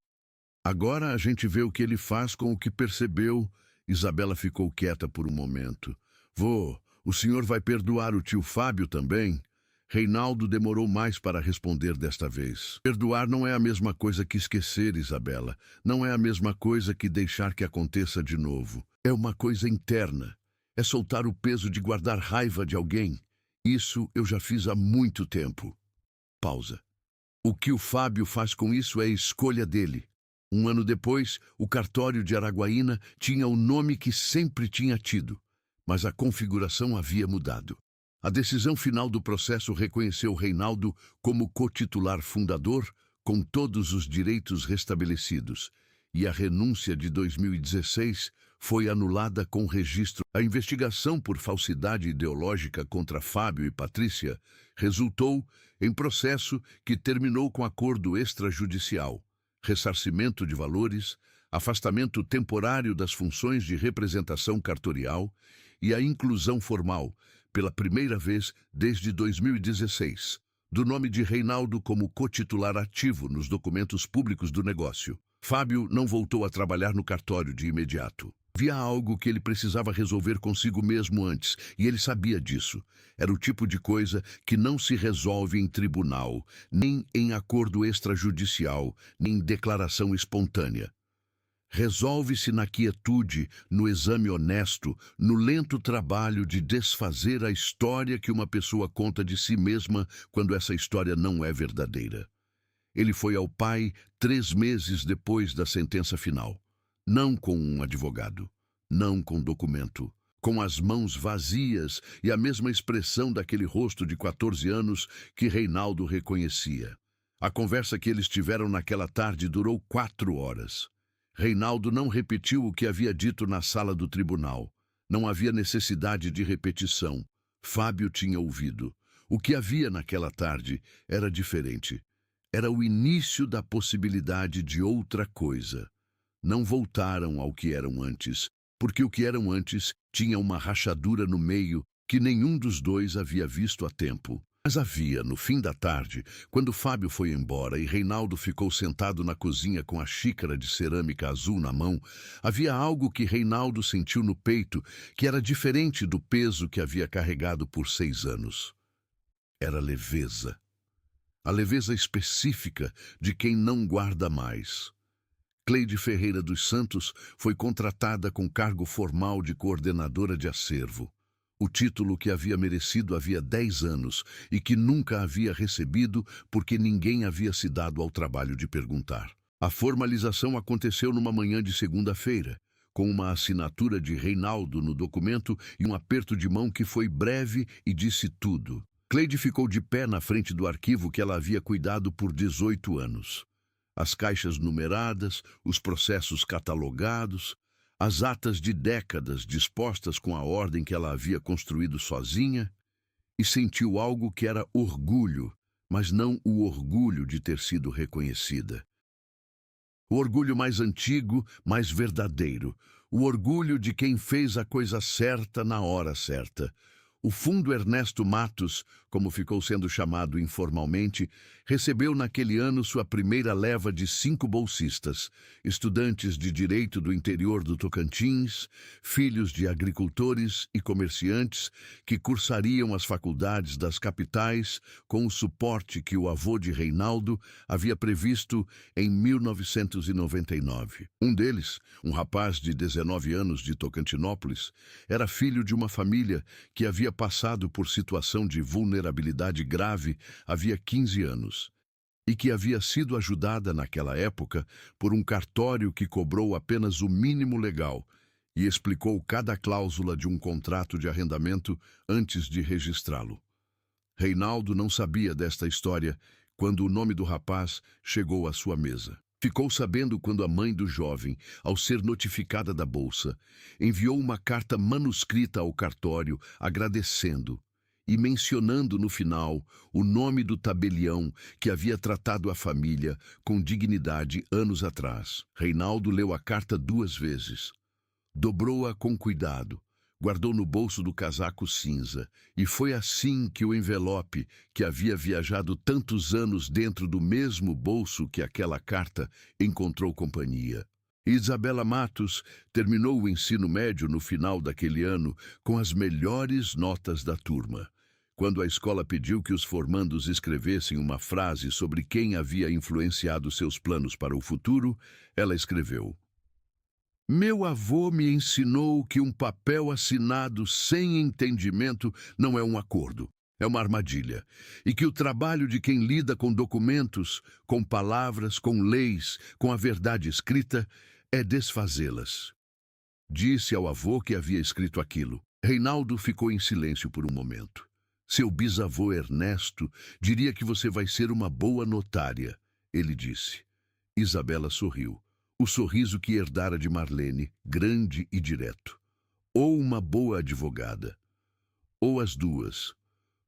"Agora a gente vê o que ele faz com o que percebeu." Isabela ficou quieta por um momento. "Vô, o senhor vai perdoar o tio Fábio também?" Reinaldo demorou mais para responder desta vez. "Perdoar não é a mesma coisa que esquecer, Isabela. Não é a mesma coisa que deixar que aconteça de novo. É uma coisa interna. É soltar o peso de guardar raiva de alguém. Isso eu já fiz há muito tempo." Pausa. "O que o Fábio faz com isso é a escolha dele." Um ano depois, o cartório de Araguaína tinha o nome que sempre tinha tido, mas a configuração havia mudado. A decisão final do processo reconheceu Reinaldo como cotitular fundador, com todos os direitos restabelecidos, e a renúncia de 2016 foi anulada com registro. A investigação por falsidade ideológica contra Fábio e Patrícia resultou em processo que terminou com acordo extrajudicial, ressarcimento de valores, afastamento temporário das funções de representação cartorial e a inclusão formal, pela primeira vez desde 2016, do nome de Reinaldo como cotitular ativo nos documentos públicos do negócio. Fábio não voltou a trabalhar no cartório de imediato. Havia algo que ele precisava resolver consigo mesmo antes, e ele sabia disso. Era o tipo de coisa que não se resolve em tribunal, nem em acordo extrajudicial, nem em declaração espontânea. Resolve-se na quietude, no exame honesto, no lento trabalho de desfazer a história que uma pessoa conta de si mesma quando essa história não é verdadeira. Ele foi ao pai 3 meses depois da sentença final. Não com um advogado, não com documento, com as mãos vazias e a mesma expressão daquele rosto de 14 anos que Reinaldo reconhecia. A conversa que eles tiveram naquela tarde durou 4 horas. Reinaldo não repetiu o que havia dito na sala do tribunal. Não havia necessidade de repetição. Fábio tinha ouvido. O que havia naquela tarde era diferente. Era o início da possibilidade de outra coisa. Não voltaram ao que eram antes, porque o que eram antes tinha uma rachadura no meio que nenhum dos dois havia visto há tempo. Mas havia, no fim da tarde, quando Fábio foi embora e Reinaldo ficou sentado na cozinha com a xícara de cerâmica azul na mão, havia algo que Reinaldo sentiu no peito que era diferente do peso que havia carregado por 6 anos. Era leveza. A leveza específica de quem não guarda mais. Cleide Ferreira dos Santos foi contratada com cargo formal de coordenadora de acervo. O título que havia merecido havia 10 anos e que nunca havia recebido porque ninguém havia se dado ao trabalho de perguntar. A formalização aconteceu numa manhã de segunda-feira, com uma assinatura de Reinaldo no documento e um aperto de mão que foi breve e disse tudo. Cleide ficou de pé na frente do arquivo que ela havia cuidado por 18 anos. As caixas numeradas, os processos catalogados, as atas de décadas dispostas com a ordem que ela havia construído sozinha, e sentiu algo que era orgulho, mas não o orgulho de ter sido reconhecida. O orgulho mais antigo, mais verdadeiro, o orgulho de quem fez a coisa certa na hora certa, O Fundo Ernesto Matos, como ficou sendo chamado informalmente, recebeu naquele ano sua primeira leva de 5 bolsistas, estudantes de direito do interior do Tocantins, filhos de agricultores e comerciantes que cursariam as faculdades das capitais com o suporte que o avô de Reinaldo havia previsto em 1999. Um deles, um rapaz de 19 anos de Tocantinópolis, era filho de uma família que havia passado por situação de vulnerabilidade grave havia 15 anos e que havia sido ajudada naquela época por um cartório que cobrou apenas o mínimo legal e explicou cada cláusula de um contrato de arrendamento antes de registrá-lo. Reinaldo não sabia desta história quando o nome do rapaz chegou à sua mesa. Ficou sabendo quando a mãe do jovem, ao ser notificada da bolsa, enviou uma carta manuscrita ao cartório agradecendo e mencionando no final o nome do tabelião que havia tratado a família com dignidade anos atrás. Reinaldo leu a carta 2 vezes, dobrou-a com cuidado, guardou no bolso do casaco cinza, e foi assim que o envelope, que havia viajado tantos anos dentro do mesmo bolso que aquela carta, encontrou companhia. Isabela Matos terminou o ensino médio no final daquele ano com as melhores notas da turma. Quando a escola pediu que os formandos escrevessem uma frase sobre quem havia influenciado seus planos para o futuro, ela escreveu: "Meu avô me ensinou que um papel assinado sem entendimento não é um acordo, é uma armadilha, e que o trabalho de quem lida com documentos, com palavras, com leis, com a verdade escrita, é desfazê-las." Disse ao avô que havia escrito aquilo. Reinaldo ficou em silêncio por um momento. "Seu bisavô Ernesto diria que você vai ser uma boa notária", ele disse. Isabela sorriu. O sorriso que herdara de Marlene, grande e direto. "Ou uma boa advogada. Ou as duas."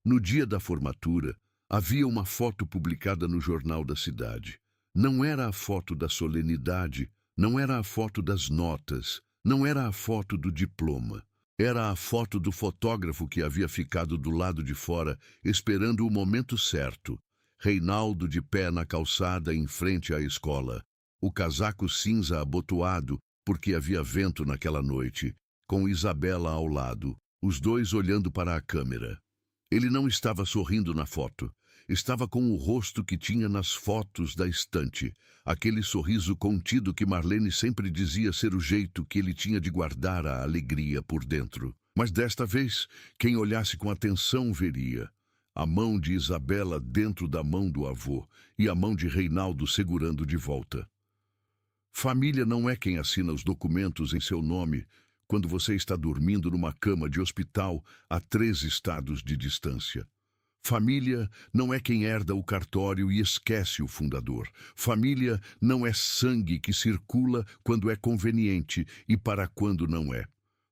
No dia da formatura, havia uma foto publicada no jornal da cidade. Não era a foto da solenidade, não era a foto das notas, não era a foto do diploma. Era a foto do fotógrafo que havia ficado do lado de fora, esperando o momento certo. Reinaldo de pé na calçada em frente à escola. O casaco cinza abotoado, porque havia vento naquela noite, com Isabela ao lado, os dois olhando para a câmera. Ele não estava sorrindo na foto. Estava com o rosto que tinha nas fotos da estante, aquele sorriso contido que Marlene sempre dizia ser o jeito que ele tinha de guardar a alegria por dentro. Mas desta vez, quem olhasse com atenção veria a mão de Isabela dentro da mão do avô e a mão de Reinaldo segurando de volta. Família não é quem assina os documentos em seu nome quando você está dormindo numa cama de hospital a 3 estados de distância. Família não é quem herda o cartório e esquece o fundador. Família não é sangue que circula quando é conveniente e para quando não é.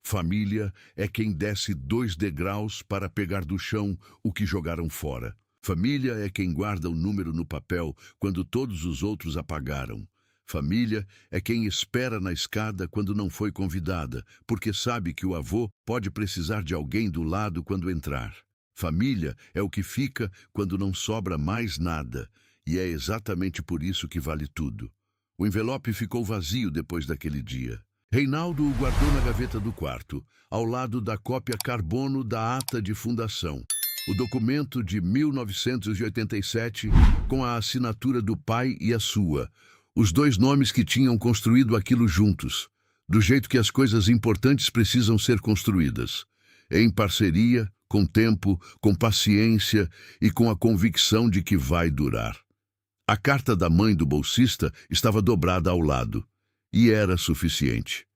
Família é quem desce 2 degraus para pegar do chão o que jogaram fora. Família é quem guarda o número no papel quando todos os outros apagaram. Família é quem espera na escada quando não foi convidada, porque sabe que o avô pode precisar de alguém do lado quando entrar. Família é o que fica quando não sobra mais nada, e é exatamente por isso que vale tudo. O envelope ficou vazio depois daquele dia. Reinaldo o guardou na gaveta do quarto, ao lado da cópia carbono da ata de fundação, o documento de 1987 com a assinatura do pai e a sua, os 2 nomes que tinham construído aquilo juntos, do jeito que as coisas importantes precisam ser construídas, em parceria, com tempo, com paciência e com a convicção de que vai durar. A carta da mãe do bolsista estava dobrada ao lado, e era suficiente.